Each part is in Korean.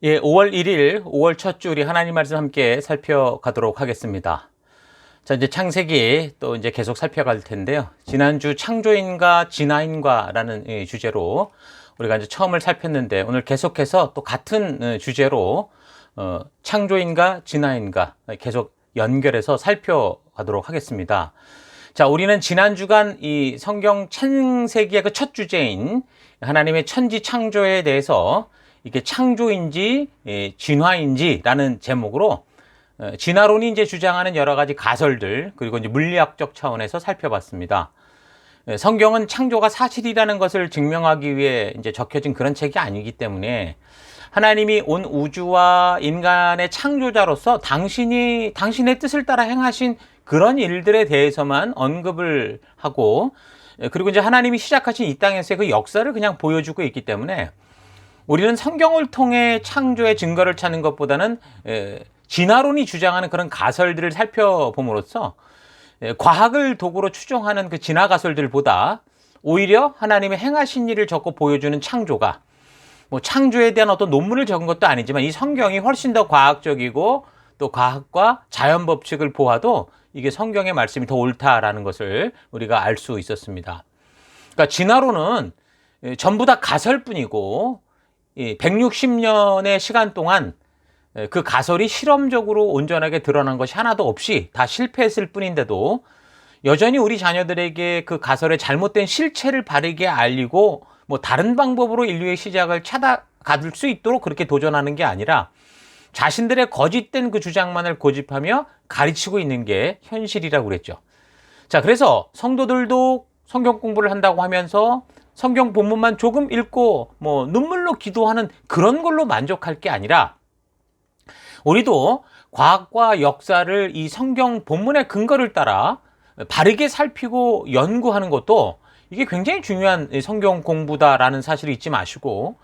예, 5월 1일, 5월 첫 주 우리 하나님 말씀 함께 살펴가도록 하겠습니다. 자, 이제 창세기 또 이제 계속 살펴갈 텐데요. 지난주 창조인과 진화인과라는 주제로 우리가 이제 처음을 살폈는데 오늘 계속해서 또 같은 주제로 창조인과 진화인과 계속 연결해서 살펴가도록 하겠습니다. 자, 우리는 지난 주간 이 성경 창세기의 그 첫 주제인 하나님의 천지 창조에 대해서 이게 창조인지 진화인지라는 제목으로 진화론이 이제 주장하는 여러 가지 가설들 그리고 이제 물리학적 차원에서 살펴봤습니다. 성경은 창조가 사실이라는 것을 증명하기 위해 이제 적혀진 그런 책이 아니기 때문에 하나님이 온 우주와 인간의 창조자로서 당신의 뜻을 따라 행하신 그런 일들에 대해서만 언급을 하고 그리고 이제 하나님이 시작하신 이 땅에서의 그 역사를 그냥 보여주고 있기 때문에 우리는 성경을 통해 창조의 증거를 찾는 것보다는 진화론이 주장하는 그런 가설들을 살펴봄으로써 과학을 도구로 추정하는 그 진화 가설들보다 오히려 하나님의 행하신 일을 적고 보여주는 창조가 뭐 창조에 대한 어떤 논문을 적은 것도 아니지만 이 성경이 훨씬 더 과학적이고 또 과학과 자연 법칙을 보아도 이게 성경의 말씀이 더 옳다라는 것을 우리가 알 수 있었습니다. 그러니까 진화론은 전부 다 가설뿐이고 160년의 시간 동안 그 가설이 실험적으로 온전하게 드러난 것이 하나도 없이 다 실패했을 뿐인데도 여전히 우리 자녀들에게 그 가설의 잘못된 실체를 바르게 알리고 뭐 다른 방법으로 인류의 시작을 찾아갈 수 있도록 그렇게 도전하는 게 아니라 자신들의 거짓된 그 주장만을 고집하며 가르치고 있는 게 현실이라고 그랬죠. 자, 그래서 성도들도 성경 공부를 한다고 하면서 성경 본문만 조금 읽고 뭐 눈물로 기도하는 그런 걸로 만족할 게 아니라 우리도 과학과 역사를 이 성경 본문의 근거를 따라 바르게 살피고 연구하는 것도 이게 굉장히 중요한 성경 공부다라는 사실을 잊지 마시고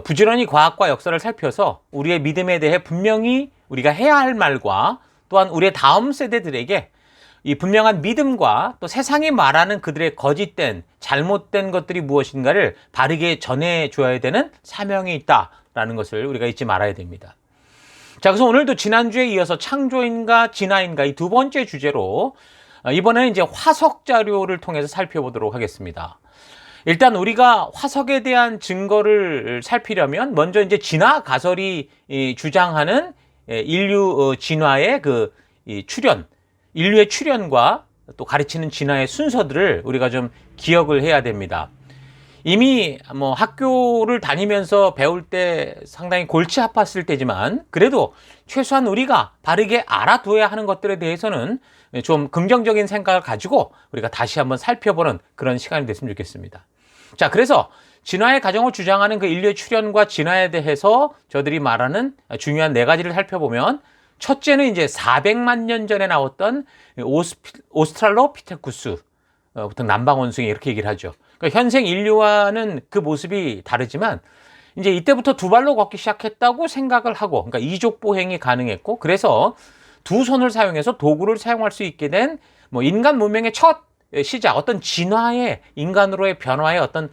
부지런히 과학과 역사를 살펴서 우리의 믿음에 대해 분명히 우리가 해야 할 말과 또한 우리의 다음 세대들에게 이 분명한 믿음과 또 세상이 말하는 그들의 거짓된 잘못된 것들이 무엇인가를 바르게 전해줘야 되는 사명이 있다라는 것을 우리가 잊지 말아야 됩니다. 자, 그래서 오늘도 지난주에 이어서 창조인과 진화인과 이 두 번째 주제로 이번에는 이제 화석 자료를 통해서 살펴보도록 하겠습니다. 일단 우리가 화석에 대한 증거를 살피려면 먼저 이제 진화 가설이 주장하는 인류 진화의 그 출현 인류의 출현과 또 가르치는 진화의 순서들을 우리가 좀 기억을 해야 됩니다. 이미 뭐 학교를 다니면서 배울 때 상당히 골치 아팠을 때지만 그래도 최소한 우리가 바르게 알아둬야 하는 것들에 대해서는 좀 긍정적인 생각을 가지고 우리가 다시 한번 살펴보는 그런 시간이 됐으면 좋겠습니다. 자, 그래서 진화의 과정을 주장하는 그 인류의 출현과 진화에 대해서 저들이 말하는 중요한 네 가지를 살펴보면 첫째는 이제 400만 년 전에 나왔던 오스트랄로피테쿠스, 보통 남방원숭이 이렇게 얘기를 하죠. 그러니까 현생 인류와는 그 모습이 다르지만 이제 이때부터 두 발로 걷기 시작했다고 생각을 하고, 그러니까 이족 보행이 가능했고, 그래서 두 손을 사용해서 도구를 사용할 수 있게 된 뭐 인간 문명의 첫 시작, 어떤 진화의 인간으로의 변화의 어떤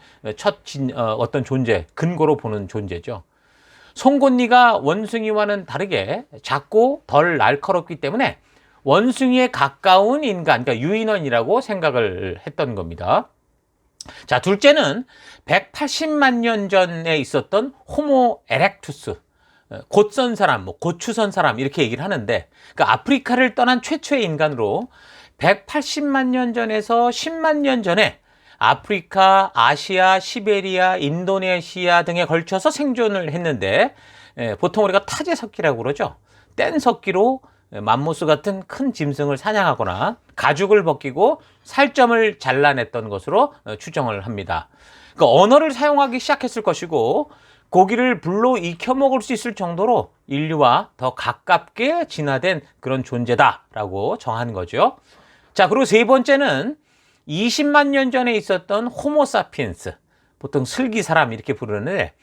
어떤 존재, 근거로 보는 존재죠. 송곳니가 원숭이와는 다르게 작고 덜 날카롭기 때문에 원숭이에 가까운 인간, 그러니까 유인원이라고 생각을 했던 겁니다. 자, 둘째는 180만 년 전에 있었던 호모 에렉투스, 곧선 사람, 뭐 고추선 사람 이렇게 얘기를 하는데, 그러니까 아프리카를 떠난 최초의 인간으로 180만 년 전에서 10만 년 전에 아프리카, 아시아, 시베리아, 인도네시아 등에 걸쳐서 생존을 했는데 보통 우리가 타제석기라고 그러죠. 뗀석기로 맘모스 같은 큰 짐승을 사냥하거나 가죽을 벗기고 살점을 잘라냈던 것으로 추정을 합니다. 그러니까 언어를 사용하기 시작했을 것이고 고기를 불로 익혀 먹을 수 있을 정도로 인류와 더 가깝게 진화된 그런 존재다라고 정한 거죠. 자, 그리고 세 번째는 20만 년 전에 있었던 호모사피엔스, 보통 슬기 사람 이렇게 부르는데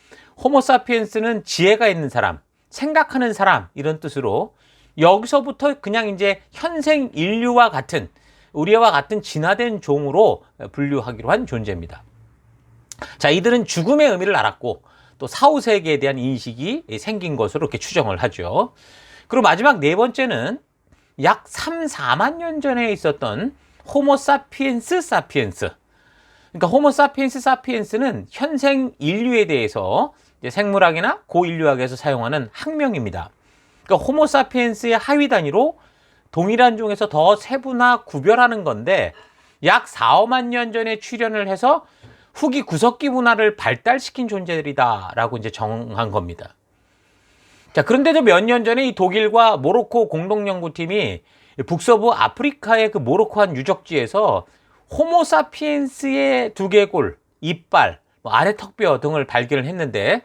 호모사피엔스는 지혜가 있는 사람, 생각하는 사람 이런 뜻으로 여기서부터 그냥 이제 현생 인류와 같은 우리와 같은 진화된 종으로 분류하기로 한 존재입니다. 자, 이들은 죽음의 의미를 알았고 또 사후세계에 대한 인식이 생긴 것으로 이렇게 추정을 하죠. 그리고 마지막 네 번째는 약 3, 4만 년 전에 있었던 호모 사피엔스 사피엔스. 그러니까 호모 사피엔스 사피엔스는 현생 인류에 대해서 이제 생물학이나 고인류학에서 사용하는 학명입니다. 그러니까 호모 사피엔스의 하위 단위로 동일한 종에서 더 세분화 구별하는 건데 약 4, 5만 년 전에 출현을 해서 후기 구석기 문화를 발달시킨 존재들이다라고 이제 정한 겁니다. 자, 그런데도 몇 년 전에 이 독일과 모로코 공동연구팀이 북서부 아프리카의 그 모로코한 유적지에서 호모사피엔스의 두개골, 이빨, 아래 턱뼈 등을 발견을 했는데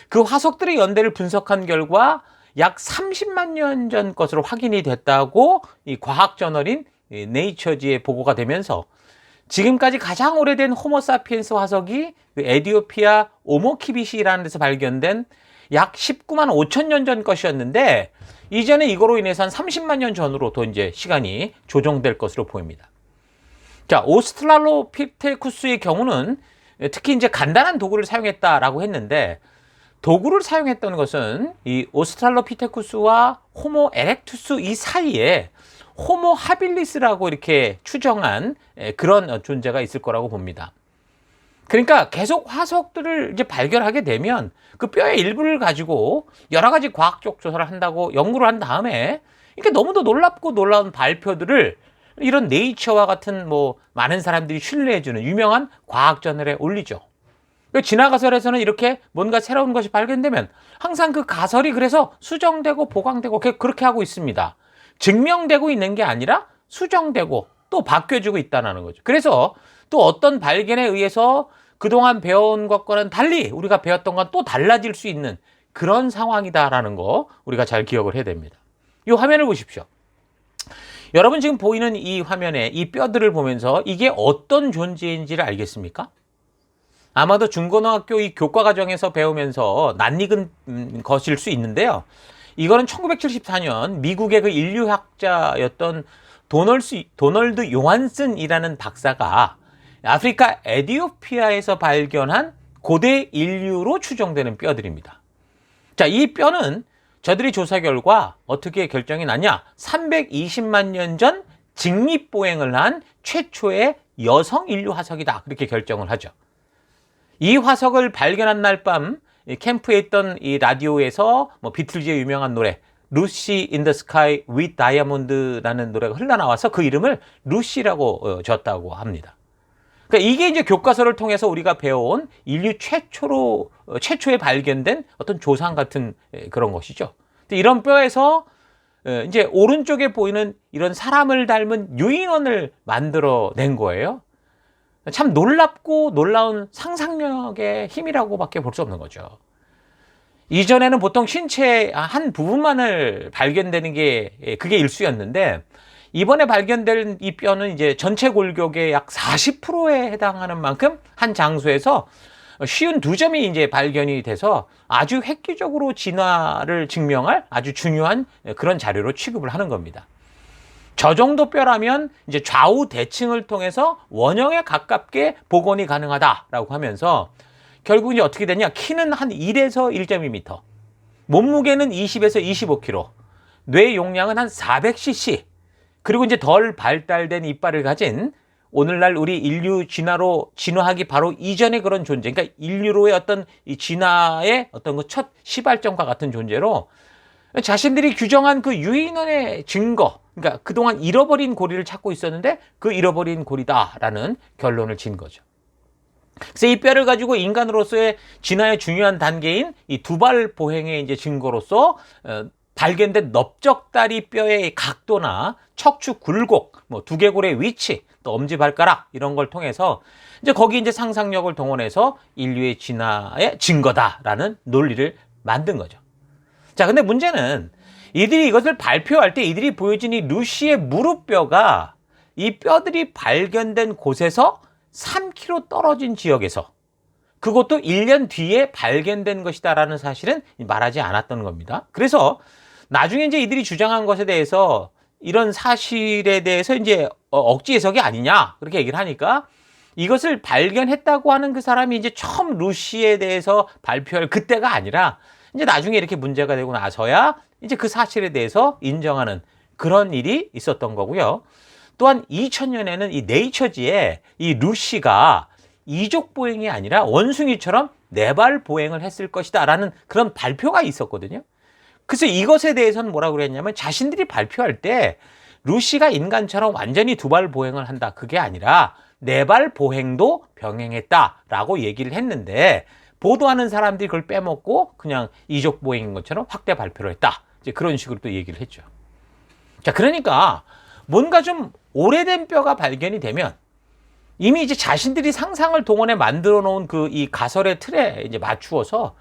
그 화석들의 연대를 분석한 결과 약 30만 년 전 것으로 확인이 됐다고 이 과학 저널인 네이처지에 보고가 되면서 지금까지 가장 오래된 호모사피엔스 화석이 에디오피아 오모키비시라는 데서 발견된 약 19만 5천 년 전 것이었는데 이전에 이거로 인해서 한 30만 년 전으로 더 이제 시간이 조정될 것으로 보입니다. 자, 오스트랄로피테쿠스의 경우는 특히 이제 간단한 도구를 사용했다라고 했는데 도구를 사용했던 것은 이 오스트랄로피테쿠스와 호모 에렉투스 이 사이에 호모 하빌리스라고 이렇게 추정한 그런 존재가 있을 거라고 봅니다. 그러니까 계속 화석들을 이제 발견하게 되면 그 뼈의 일부를 가지고 여러 가지 과학적 조사를 한다고 연구를 한 다음에 이렇게 너무도 놀랍고 놀라운 발표들을 이런 네이처와 같은 뭐 많은 사람들이 신뢰해주는 유명한 과학 저널에 올리죠. 진화 가설에서는 이렇게 뭔가 새로운 것이 발견되면 항상 그 가설이 그래서 수정되고 보강되고 그렇게 하고 있습니다. 증명되고 있는 게 아니라 수정되고 또 바뀌어지고 있다는 거죠. 그래서 또 어떤 발견에 의해서 그동안 배워온 것과는 달리 우리가 배웠던 건 또 달라질 수 있는 그런 상황이다라는 거 우리가 잘 기억을 해야 됩니다. 이 화면을 보십시오. 여러분 지금 보이는 이 화면에 이 뼈들을 보면서 이게 어떤 존재인지를 알겠습니까? 아마도 중고등학교 이 교과 과정에서 배우면서 낯익은 것일 수 있는데요. 이거는 1974년 미국의 그 인류학자였던 도널드 요한슨이라는 박사가 아프리카 에디오피아에서 발견한 고대 인류로 추정되는 뼈들입니다. 자, 이 뼈는 저들이 조사 결과 어떻게 결정이 나냐? 320만 년 전 직립보행을 한 최초의 여성 인류 화석이다. 그렇게 결정을 하죠. 이 화석을 발견한 날 밤 캠프에 있던 이 라디오에서 뭐 비틀즈의 유명한 노래 루시 인 더 스카이 윗 다이아몬드라는 노래가 흘러나와서 그 이름을 루시라고 졌다고 합니다. 그러니까 이게 이제 교과서를 통해서 우리가 배워온 인류 최초에 발견된 어떤 조상 같은 그런 것이죠. 이런 뼈에서 이제 오른쪽에 보이는 이런 사람을 닮은 유인원을 만들어낸 거예요. 참 놀랍고 놀라운 상상력의 힘이라고밖에 볼 수 없는 거죠. 이전에는 보통 신체의 한 부분만을 발견되는 게 그게 일수였는데 이번에 발견된 이 뼈는 이제 전체 골격의 약 40%에 해당하는 만큼 한 장소에서 52점이 이제 발견이 돼서 아주 획기적으로 진화를 증명할 아주 중요한 그런 자료로 취급을 하는 겁니다. 저 정도 뼈라면 이제 좌우 대칭을 통해서 원형에 가깝게 복원이 가능하다라고 하면서 결국 이제 어떻게 되냐? 키는 한 1에서 1.2m, 몸무게는 20에서 25kg, 뇌 용량은 한 400cc, 그리고 이제 덜 발달된 이빨을 가진 오늘날 우리 인류 진화로 진화하기 바로 이전의 그런 존재, 그러니까 인류로의 어떤 이 진화의 어떤 그 첫 시발점과 같은 존재로 자신들이 규정한 그 유인원의 증거, 그러니까 그동안 잃어버린 고리를 찾고 있었는데 그 잃어버린 고리다라는 결론을 진 거죠. 그래서 이 뼈를 가지고 인간으로서의 진화의 중요한 단계인 이 두발 보행의 이제 증거로서 발견된 넓적다리 뼈의 각도나 척추 굴곡, 뭐 두개골의 위치, 또 엄지발가락 이런 걸 통해서 이제 거기 이제 상상력을 동원해서 인류의 진화의 증거다라는 논리를 만든 거죠. 자, 근데 문제는 이들이 이것을 발표할 때 이들이 보여진 이 루시의 무릎뼈가 이 뼈들이 발견된 곳에서 3km 떨어진 지역에서 그것도 1년 뒤에 발견된 것이다라는 사실은 말하지 않았던 겁니다. 그래서 나중에 이제 이들이 주장한 것에 대해서 이런 사실에 대해서 이제 억지 해석이 아니냐 그렇게 얘기를 하니까 이것을 발견했다고 하는 그 사람이 이제 처음 루시에 대해서 발표할 그때가 아니라 이제 나중에 이렇게 문제가 되고 나서야 이제 그 사실에 대해서 인정하는 그런 일이 있었던 거고요. 또한 2000년에는 이 네이처지에 이 루시가 이족 보행이 아니라 원숭이처럼 네 발 보행을 했을 것이다 라는 그런 발표가 있었거든요. 그래서 이것에 대해서는 뭐라고 그랬냐면 자신들이 발표할 때 루시가 인간처럼 완전히 두 발 보행을 한다. 그게 아니라 네 발 보행도 병행했다라고 얘기를 했는데 보도하는 사람들이 그걸 빼먹고 그냥 이족 보행인 것처럼 확대 발표를 했다. 이제 그런 식으로 또 얘기를 했죠. 자, 그러니까 뭔가 좀 오래된 뼈가 발견이 되면 이미 이제 자신들이 상상을 동원해 만들어 놓은 그 이 가설의 틀에 이제 맞추어서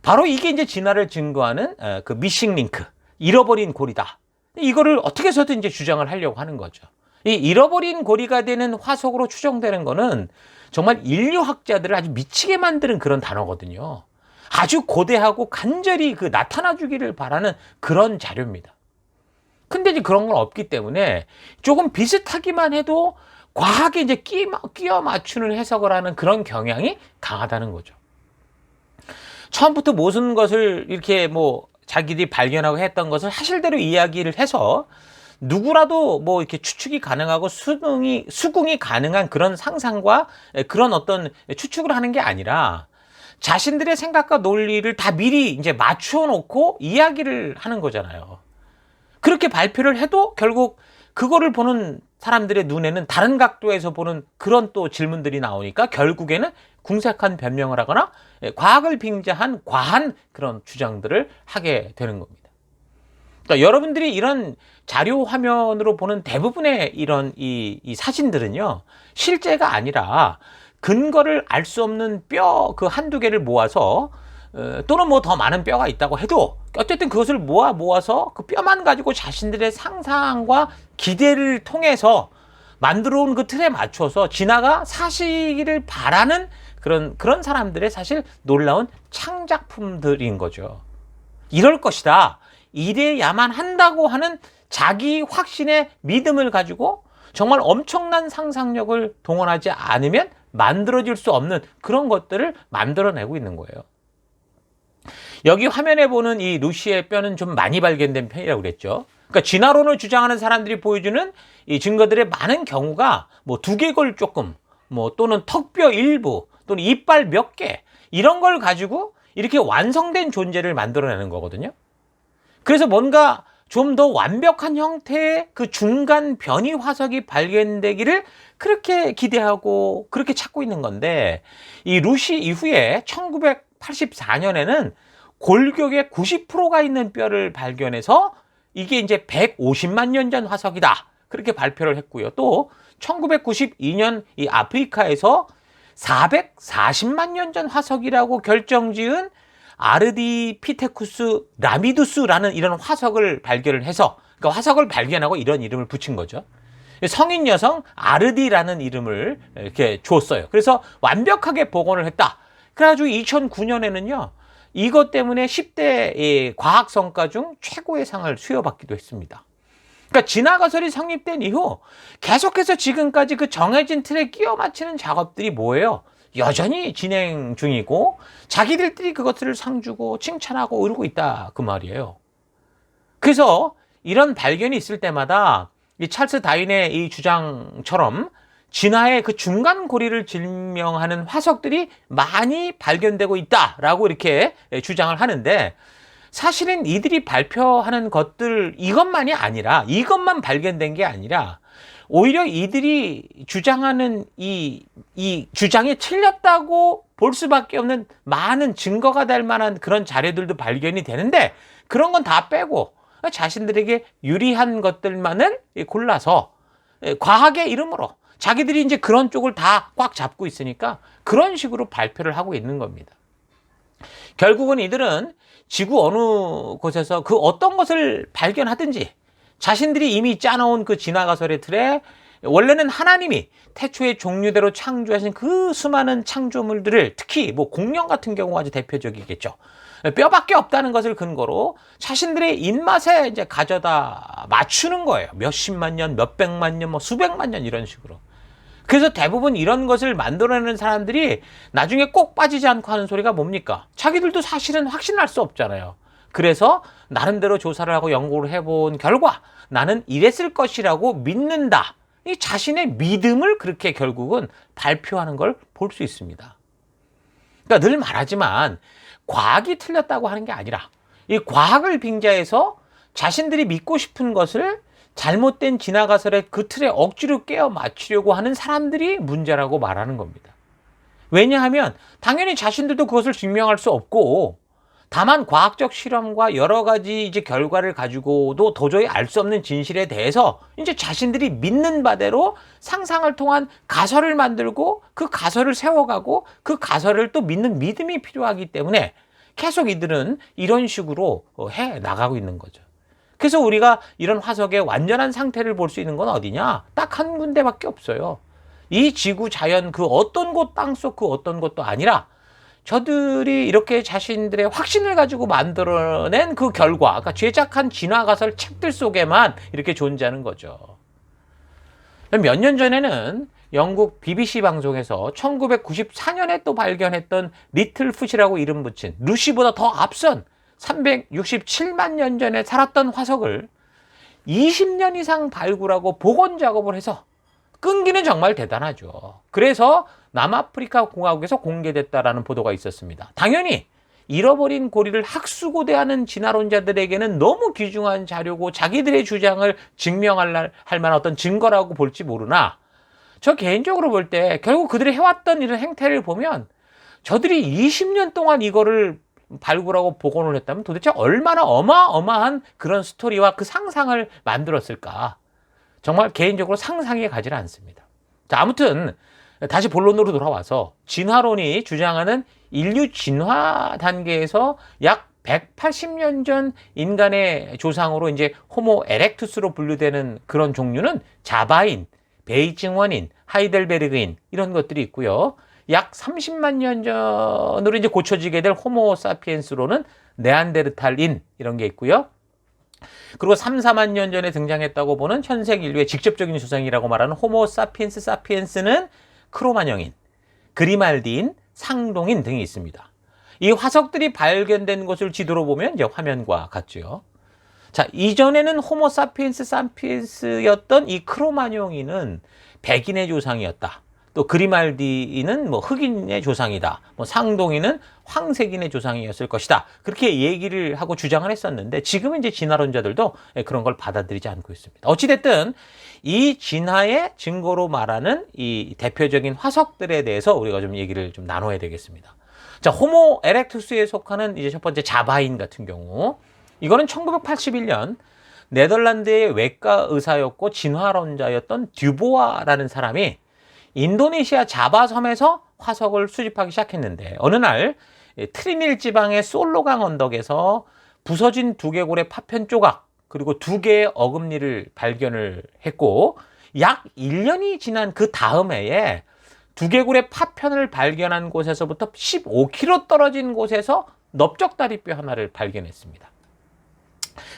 바로 이게 이제 진화를 증거하는 그 미싱 링크, 잃어버린 고리다. 이거를 어떻게 해서든 이제 주장을 하려고 하는 거죠. 이 잃어버린 고리가 되는 화석으로 추정되는 거는 정말 인류학자들을 아주 미치게 만드는 그런 단어거든요. 아주 고대하고 간절히 그 나타나 주기를 바라는 그런 자료입니다. 근데 이제 그런 건 없기 때문에 조금 비슷하기만 해도 과하게 이제 끼워 맞추는 해석을 하는 그런 경향이 강하다는 거죠. 처음부터 무슨 것을 이렇게 뭐 자기들이 발견하고 했던 것을 사실대로 이야기를 해서 누구라도 뭐 이렇게 추측이 가능하고 수긍이 가능한 그런 상상과 그런 어떤 추측을 하는 게 아니라 자신들의 생각과 논리를 다 미리 이제 맞추어 놓고 이야기를 하는 거잖아요. 그렇게 발표를 해도 결국 그거를 보는 사람들의 눈에는 다른 각도에서 보는 그런 또 질문들이 나오니까 결국에는 궁색한 변명을 하거나 과학을 빙자한 과한 그런 주장들을 하게 되는 겁니다. 그러니까 여러분들이 이런 자료 화면으로 보는 대부분의 이런 이 사진들은요, 실제가 아니라 근거를 알 수 없는 뼈 그 한두 개를 모아서 또는 뭐 더 많은 뼈가 있다고 해도 어쨌든 그것을 모아서 그 뼈만 가지고 자신들의 상상과 기대를 통해서 만들어 온 그 틀에 맞춰서 진화가 사시기를 바라는 그런 사람들의 사실 놀라운 창작품들인 거죠. 이럴 것이다. 이래야만 한다고 하는 자기 확신의 믿음을 가지고 정말 엄청난 상상력을 동원하지 않으면 만들어질 수 없는 그런 것들을 만들어내고 있는 거예요. 여기 화면에 보는 이 루시의 뼈는 좀 많이 발견된 편이라고 그랬죠. 그러니까 진화론을 주장하는 사람들이 보여주는 이 증거들의 많은 경우가 뭐 두개골 조금, 뭐 또는 턱뼈 일부, 또는 이빨 몇 개, 이런 걸 가지고 이렇게 완성된 존재를 만들어내는 거거든요. 그래서 뭔가 좀 더 완벽한 형태의 그 중간 변이 화석이 발견되기를 그렇게 기대하고 그렇게 찾고 있는 건데, 이 루시 이후에 1984년에는 골격의 90%가 있는 뼈를 발견해서 이게 이제 150만 년 전 화석이다. 그렇게 발표를 했고요. 또 1992년 이 아프리카에서 440만 년 전 화석이라고 결정지은 아르디피테쿠스 라미두스라는 이런 화석을 발견을 해서, 그러니까 화석을 발견하고 이런 이름을 붙인 거죠. 성인 여성 아르디라는 이름을 이렇게 줬어요. 그래서 완벽하게 복원을 했다. 그래가지고 2009년에는요, 이것 때문에 10대 과학 성과 중 최고의 상을 수여받기도 했습니다. 그러니까 진화가설이 성립된 이후 계속해서 지금까지 그 정해진 틀에 끼워 맞추는 작업들이 뭐예요? 여전히 진행 중이고 자기들끼리 그것들을 상주고 칭찬하고 이러고 있다 그 말이에요. 그래서 이런 발견이 있을 때마다 이 찰스 다윈의 이 주장처럼 진화의 그 중간 고리를 증명하는 화석들이 많이 발견되고 있다라고 이렇게 주장을 하는데, 사실은 이들이 발표하는 것들 이것만이 아니라, 이것만 발견된 게 아니라 오히려 이들이 주장하는 이 주장이 틀렸다고 볼 수밖에 없는 많은 증거가 될 만한 그런 자료들도 발견이 되는데, 그런 건 다 빼고 자신들에게 유리한 것들만을 골라서 과학의 이름으로 자기들이 이제 그런 쪽을 다 꽉 잡고 있으니까 그런 식으로 발표를 하고 있는 겁니다. 결국은 이들은 지구 어느 곳에서 그 어떤 것을 발견하든지 자신들이 이미 짜놓은 그 진화가설의 틀에 원래는 하나님이 태초의 종류대로 창조하신 그 수많은 창조물들을, 특히 뭐 공룡 같은 경우가 아주 대표적이겠죠. 뼈밖에 없다는 것을 근거로 자신들의 입맛에 이제 가져다 맞추는 거예요. 몇십만 년, 몇백만 년, 뭐 수백만 년 이런 식으로. 그래서 대부분 이런 것을 만들어내는 사람들이 나중에 꼭 빠지지 않고 하는 소리가 뭡니까? 자기들도 사실은 확신할 수 없잖아요. 그래서 나름대로 조사를 하고 연구를 해본 결과 나는 이랬을 것이라고 믿는다. 이 자신의 믿음을 그렇게 결국은 발표하는 걸 볼 수 있습니다. 그러니까 늘 말하지만 과학이 틀렸다고 하는 게 아니라 이 과학을 빙자해서 자신들이 믿고 싶은 것을 잘못된 진화가설의 그 틀에 억지로 깨어 맞추려고 하는 사람들이 문제라고 말하는 겁니다. 왜냐하면 당연히 자신들도 그것을 증명할 수 없고 다만 과학적 실험과 여러 가지 이제 결과를 가지고도 도저히 알 수 없는 진실에 대해서 이제 자신들이 믿는 바대로 상상을 통한 가설을 만들고 그 가설을 세워가고 그 가설을 또 믿는 믿음이 필요하기 때문에 계속 이들은 이런 식으로 해 나가고 있는 거죠. 그래서 우리가 이런 화석의 완전한 상태를 볼 수 있는 건 어디냐? 딱 한 군데밖에 없어요. 이 지구 자연 그 어떤 곳 땅속 그 어떤 곳도 아니라 저들이 이렇게 자신들의 확신을 가지고 만들어낸 그 결과, 그러니까 제작한 진화가설 책들 속에만 이렇게 존재하는 거죠. 몇 년 전에는 영국 BBC 방송에서 1994년에 또 발견했던 리틀풋이라고 이름 붙인 루시보다 더 앞선 367만 년 전에 살았던 화석을 20년 이상 발굴하고 복원 작업을 해서 끈기는 정말 대단하죠. 그래서 남아프리카 공화국에서 공개됐다라는 보도가 있었습니다. 당연히 잃어버린 고리를 학수고대하는 진화론자들에게는 너무 귀중한 자료고 자기들의 주장을 증명할 만한 어떤 증거라고 볼지 모르나 저 개인적으로 볼 때 결국 그들이 해왔던 이런 행태를 보면 저들이 20년 동안 이거를 발굴하고 복원을 했다면 도대체 얼마나 어마어마한 그런 스토리와 그 상상을 만들었을까. 정말 개인적으로 상상이 가지 않습니다. 자, 아무튼 다시 본론으로 돌아와서 진화론이 주장하는 인류 진화 단계에서 약 180년 전 인간의 조상으로 이제 호모 에렉투스로 분류되는 그런 종류는 자바인, 베이징원인, 하이델베르그인 이런 것들이 있고요. 약 30만 년 전으로 이제 고쳐지게 될 호모 사피엔스로는 네안데르탈인 이런 게 있고요. 그리고 3, 4만 년 전에 등장했다고 보는 현생 인류의 직접적인 조상이라고 말하는 호모 사피엔스 사피엔스는 크로마뇽인, 그리말디인, 상동인 등이 있습니다. 이 화석들이 발견된 것을 지도로 보면 이제 화면과 같죠. 자, 이전에는 호모 사피엔스 사피엔스였던 이 크로마뇽인은 백인의 조상이었다. 또 그리말디인은 뭐 흑인의 조상이다. 뭐 상동인은 황색인의 조상이었을 것이다. 그렇게 얘기를 하고 주장을 했었는데 지금은 이제 진화론자들도 그런 걸 받아들이지 않고 있습니다. 어찌됐든 이 진화의 증거로 말하는 이 대표적인 화석들에 대해서 우리가 좀 얘기를 좀 나눠야 되겠습니다. 자, 호모 에렉투스에 속하는 이제 첫 번째 자바인 같은 경우 이거는 1981년 네덜란드의 외과 의사였고 진화론자였던 듀보아라는 사람이 인도네시아 자바 섬에서 화석을 수집하기 시작했는데 어느 날 트리닐 지방의 솔로강 언덕에서 부서진 두개골의 파편 조각 그리고 2개의 어금니를 발견을 했고 약 1년이 지난 그 다음 해에 두개골의 파편을 발견한 곳에서부터 15km 떨어진 곳에서 넓적다리뼈 하나를 발견했습니다.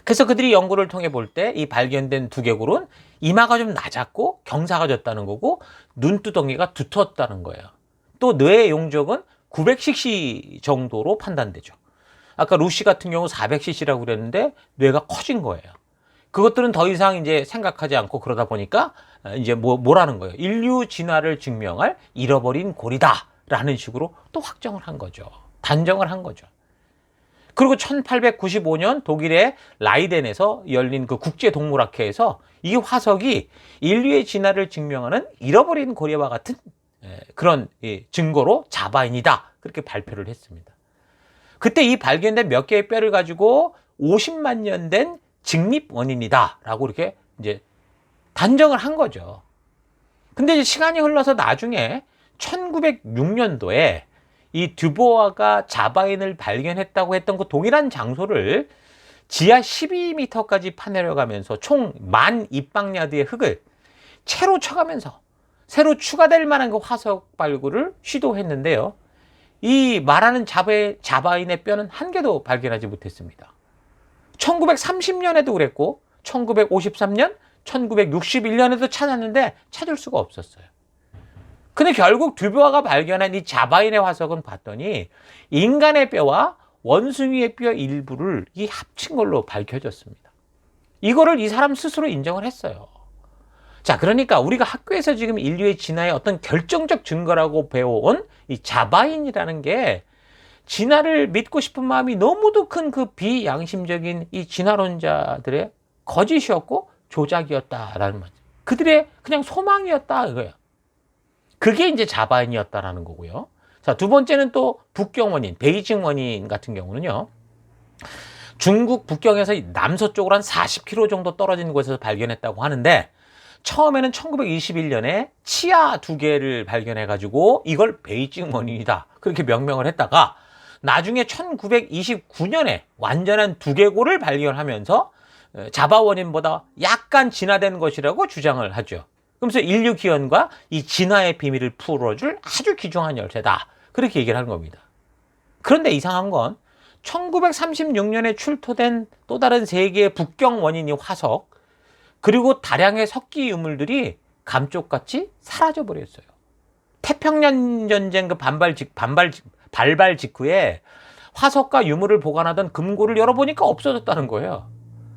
그래서 그들이 연구를 통해 볼 때 이 발견된 두개골은 이마가 좀 낮았고 경사가 졌다는 거고 눈두덩이가 두텁다는 거예요. 또 뇌의 용적은 900cc 정도로 판단되죠. 아까 루시 같은 경우 400cc라고 그랬는데 뇌가 커진 거예요. 그것들은 더 이상 이제 생각하지 않고 그러다 보니까 이제 뭐라는 거예요. 인류 진화를 증명할 잃어버린 고리다라는 식으로 또 확정을 한 거죠. 단정을 한 거죠. 그리고 1895년 독일의 라이덴에서 열린 그 국제동물학회에서 이 화석이 인류의 진화를 증명하는 잃어버린 고리와 같은 그런 증거로 자바인이다. 그렇게 발표를 했습니다. 그때 이 발견된 몇 개의 뼈를 가지고 50만 년 된 직립 원인이다. 라고 이렇게 이제 단정을 한 거죠. 근데 이제 시간이 흘러서 나중에 1906년도에 이 듀보아가 자바인을 발견했다고 했던 그 동일한 장소를 지하 12m까지 파내려가면서 총 10,000입방야드의 흙을 채로 쳐가면서 새로 추가될 만한 그 화석 발굴을 시도했는데요. 이 말하는 자바인의 뼈는 한 개도 발견하지 못했습니다. 1930년에도 그랬고 1953년, 1961년에도 찾았는데 찾을 수가 없었어요. 근데 결국 듀보아가 발견한 이 자바인의 화석은 봤더니 인간의 뼈와 원숭이의 뼈 일부를 이 합친 걸로 밝혀졌습니다. 이거를 이 사람 스스로 인정을 했어요. 자, 그러니까 우리가 학교에서 지금 인류의 진화의 어떤 결정적 증거라고 배워온 이 자바인이라는 게 진화를 믿고 싶은 마음이 너무도 큰 그 비양심적인 이 진화론자들의 거짓이었고 조작이었다라는 말이죠. 그들의 그냥 소망이었다 이거예요. 그게 이제 자바인이었다라는 거고요. 자, 두 번째는 또 북경 원인, 베이징 원인 같은 경우는요. 중국 북경에서 남서쪽으로 한 40km 정도 떨어진 곳에서 발견했다고 하는데 처음에는 1921년에 치아 2개를 발견해가지고 이걸 베이징 원인이다 그렇게 명명을 했다가 나중에 1929년에 완전한 두개골을 발견하면서 자바 원인보다 약간 진화된 것이라고 주장을 하죠. 그러면서 인류 기원과 이 진화의 비밀을 풀어줄 아주 귀중한 열쇠다 그렇게 얘기를 하는 겁니다. 그런데 이상한 건 1936년에 출토된 또 다른 세 개의 북경 원인이 화석 그리고 다량의 석기 유물들이 감쪽같이 사라져 버렸어요. 태평양 전쟁 그 발발 직후에 화석과 유물을 보관하던 금고를 열어보니까 없어졌다는 거예요.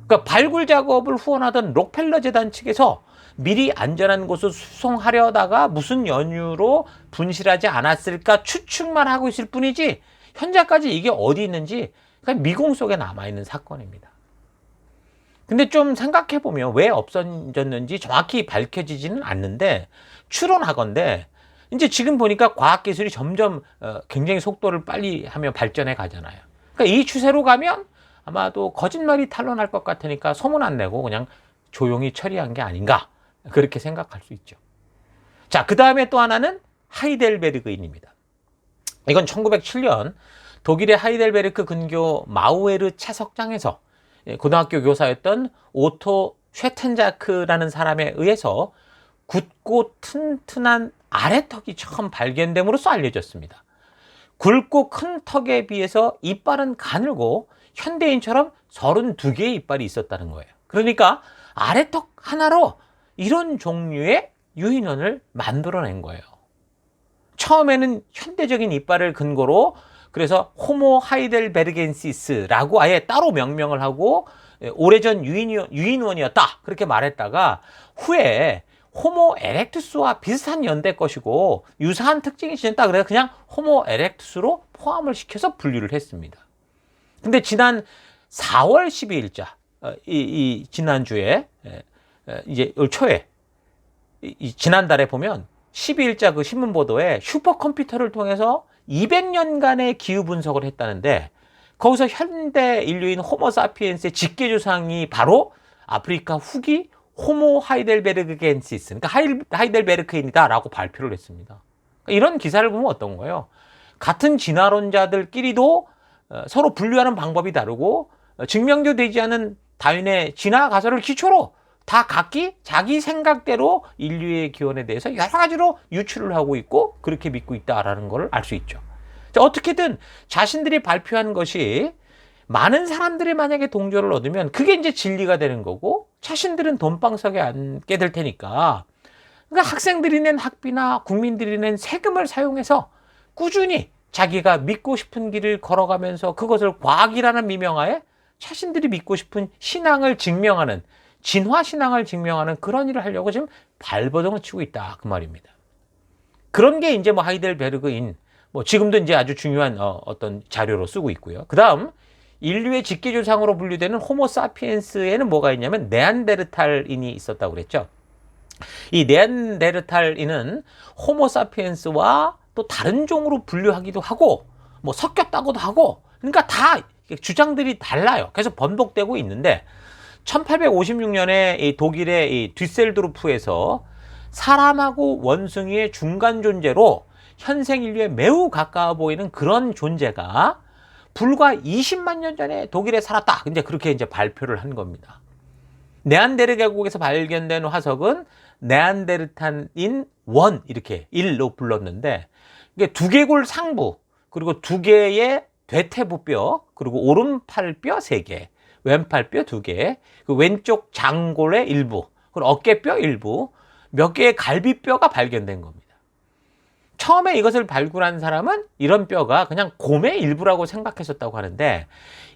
그러니까 발굴 작업을 후원하던 록펠러 재단 측에서 미리 안전한 곳을 수송하려다가 무슨 연유로 분실하지 않았을까 추측만 하고 있을 뿐이지 현재까지 이게 어디 있는지 그냥 미궁 속에 남아있는 사건입니다. 근데 좀 생각해보면 왜 없어졌는지 정확히 밝혀지지는 않는데 추론하건대 이제 지금 보니까 과학기술이 점점 굉장히 속도를 빨리 하며 발전해 가잖아요. 그러니까 이 추세로 가면 아마도 거짓말이 탄로날 것 같으니까 소문 안 내고 그냥 조용히 처리한 게 아닌가 그렇게 생각할 수 있죠. 자, 그 다음에 또 하나는 하이델베르그인입니다. 이건 1907년 독일의 하이델베르크 근교 마우에르 채석장에서 고등학교 교사였던 오토 쉐텐자크라는 사람에 의해서 굳고 튼튼한 아래턱이 처음 발견됨으로써 알려졌습니다. 굵고 큰 턱에 비해서 이빨은 가늘고 현대인처럼 32개의 이빨이 있었다는 거예요. 그러니까 아래턱 하나로 이런 종류의 유인원을 만들어낸 거예요. 처음에는 현대적인 이빨을 근거로 그래서 호모 하이델베르겐시스라고 아예 따로 명명을 하고 오래전 유인원이었다 그렇게 말했다가 후에 호모 에렉투스와 비슷한 연대 것이고 유사한 특징이 지녔다 그래서 그냥 호모 에렉투스로 포함을 시켜서 분류를 했습니다. 근데 지난 4월 12일자 이 지난주에 이제 올 초에 지난달에 보면 12일자 그 신문 보도에 슈퍼컴퓨터를 통해서 200년간의 기후 분석을 했다는데 거기서 현대 인류인 호모 사피엔스의 직계 조상이 바로 아프리카 후기 호모 하이델베르겐시스, 그러니까 하이델베르크인이다라고 발표를 했습니다. 이런 기사를 보면 어떤 거예요? 같은 진화론자들끼리도 서로 분류하는 방법이 다르고 증명도 되지 않은 다윈의 진화 가설을 기초로 다 각기 자기 생각대로 인류의 기원에 대해서 여러 가지로 유추를 하고 있고 그렇게 믿고 있다라는 걸 알 수 있죠. 자, 어떻게든 자신들이 발표한 것이 많은 사람들이 만약에 동조를 얻으면 그게 이제 진리가 되는 거고 자신들은 돈방석에 앉게 될 테니까 그러니까 학생들이 낸 학비나 국민들이 낸 세금을 사용해서 꾸준히 자기가 믿고 싶은 길을 걸어가면서 그것을 과학이라는 미명하에 자신들이 믿고 싶은 신앙을 증명하는 진화신앙을 증명하는 그런 일을 하려고 지금 발버둥을 치고 있다 그 말입니다. 그런 게 이제 뭐 하이델베르그인 지금도 이제 아주 중요한 어떤 자료로 쓰고 있고요. 그 다음 인류의 직계조상으로 분류되는 호모 사피엔스에는 뭐가 있냐면 네안데르탈인이 있었다고 그랬죠. 이 네안데르탈인은 호모 사피엔스와 또 다른 종으로 분류하기도 하고 섞였다고도 하고 그러니까 다 주장들이 달라요. 계속 번복되고 있는데 1856년에 이 독일의 이 뒤셀도르프에서 사람하고 원숭이의 중간 존재로 현생 인류에 매우 가까워 보이는 그런 존재가 불과 20만 년 전에 독일에 살았다. 이제 그렇게 이제 발표를 한 겁니다. 네안데르 계곡에서 발견된 화석은 네안데르탈인 1 이렇게 1로 불렀는데 이게 두개골 상부 그리고 두 개의 대퇴부뼈 그리고 오른팔뼈 3개 왼팔뼈 2개, 그 왼쪽 장골의 일부, 그리고 어깨뼈 일부, 몇 개의 갈비뼈가 발견된 겁니다. 처음에 이것을 발굴한 사람은 이런 뼈가 그냥 곰의 일부라고 생각했었다고 하는데,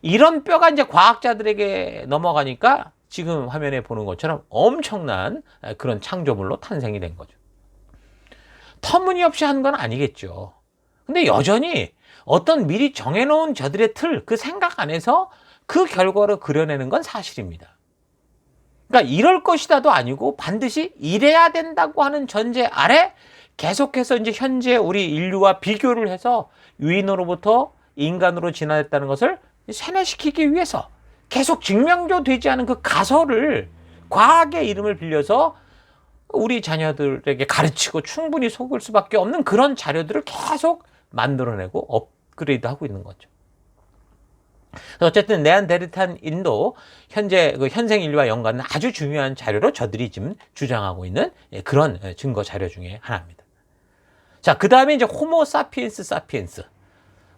이런 뼈가 이제 과학자들에게 넘어가니까 지금 화면에 보는 것처럼 엄청난 그런 창조물로 탄생이 된 거죠. 터무니없이 한 건 아니겠죠. 근데 여전히 어떤 미리 정해놓은 저들의 틀, 그 생각 안에서 그 결과를 그려내는 건 사실입니다. 그러니까 이럴 것이다도 아니고 반드시 이래야 된다고 하는 전제 아래 계속해서 이제 현재 우리 인류와 비교를 해서 유인으로부터 인간으로 진화했다는 것을 세뇌시키기 위해서 계속 증명도 되지 않은 그 가설을 과학의 이름을 빌려서 우리 자녀들에게 가르치고 충분히 속을 수밖에 없는 그런 자료들을 계속 만들어내고 업그레이드하고 있는 거죠. 어쨌든 네안데르탈인도 현재 그 현생 인류와 연관은 아주 중요한 자료로 저들이 지금 주장하고 있는 그런 증거 자료 중에 하나입니다. 자, 그 다음에 이제 호모 사피엔스 사피엔스.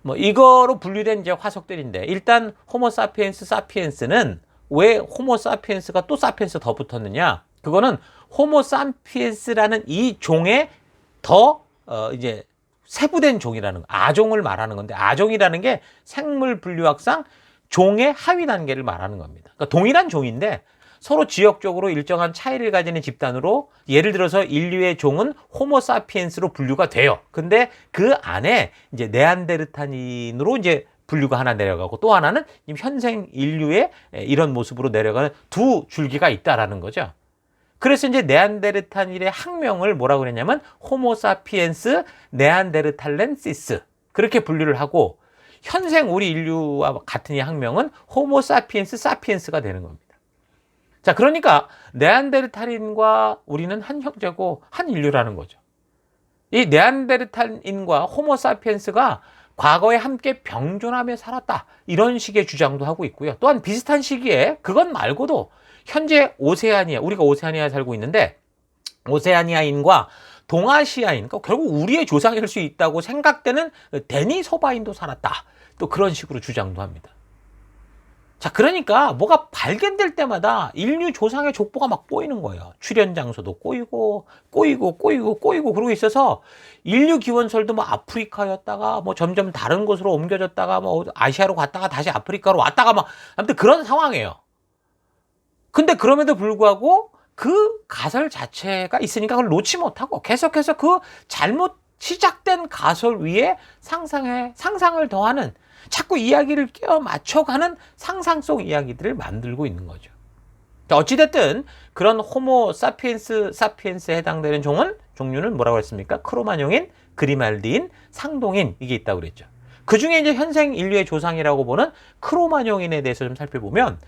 뭐 이거로 분류된 이제 화석들인데, 일단 호모 사피엔스 사피엔스는 왜 호모 사피엔스가 또 사피엔스 더 붙었느냐? 그거는 호모 사피엔스라는 이 종에 더 이제 세부된 종이라는 거, 아종을 말하는 건데, 아종이라는 게 생물 분류학상 종의 하위 단계를 말하는 겁니다. 그러니까 동일한 종인데 서로 지역적으로 일정한 차이를 가지는 집단으로, 예를 들어서 인류의 종은 호모 사피엔스로 분류가 돼요. 근데 그 안에 이제 네안데르탈인으로 이제 분류가 하나 내려가고, 또 하나는 현생 인류의 이런 모습으로 내려가는 두 줄기가 있다라는 거죠. 그래서 이제 네안데르탈인의 학명을 뭐라고 그랬냐면 호모 사피엔스 네안데르탈렌시스, 그렇게 분류를 하고, 현생 우리 인류와 같은 이 학명은 호모 사피엔스 사피엔스가 되는 겁니다. 자, 그러니까 네안데르탈인과 우리는 한 형제고 한 인류라는 거죠. 이 네안데르탈인과 호모 사피엔스가 과거에 함께 병존하며 살았다, 이런 식의 주장도 하고 있고요. 또한 비슷한 시기에 그것 말고도 현재 오세아니아, 우리가 오세아니아에 살고 있는데 오세아니아인과 동아시아인, 그러니까 결국 우리의 조상일 수 있다고 생각되는 데니소바인도 살았다, 또 그런 식으로 주장도 합니다. 자, 그러니까 뭐가 발견될 때마다 인류 조상의 족보가 막 꼬이는 거예요. 출현 장소도 꼬이고 그러고 있어서 인류 기원설도 뭐 아프리카였다가 뭐 점점 다른 곳으로 옮겨졌다가 뭐 아시아로 갔다가 다시 아프리카로 왔다가 막 아무튼 그런 상황이에요. 근데 그럼에도 불구하고 그 가설 자체가 있으니까 그걸 놓지 못하고 계속해서 그 잘못 시작된 가설 위에 상상을 더하는, 자꾸 이야기를 끼워 맞춰가는 상상 속 이야기들을 만들고 있는 거죠. 어찌됐든 그런 호모 사피엔스 사피엔스에 해당되는 종류는 뭐라고 했습니까? 크로마뇽인, 그리말디인, 상동인, 이게 있다고 그랬죠. 그 중에 이제 현생 인류의 조상이라고 보는 크로마뇽인에 대해서 좀 살펴보면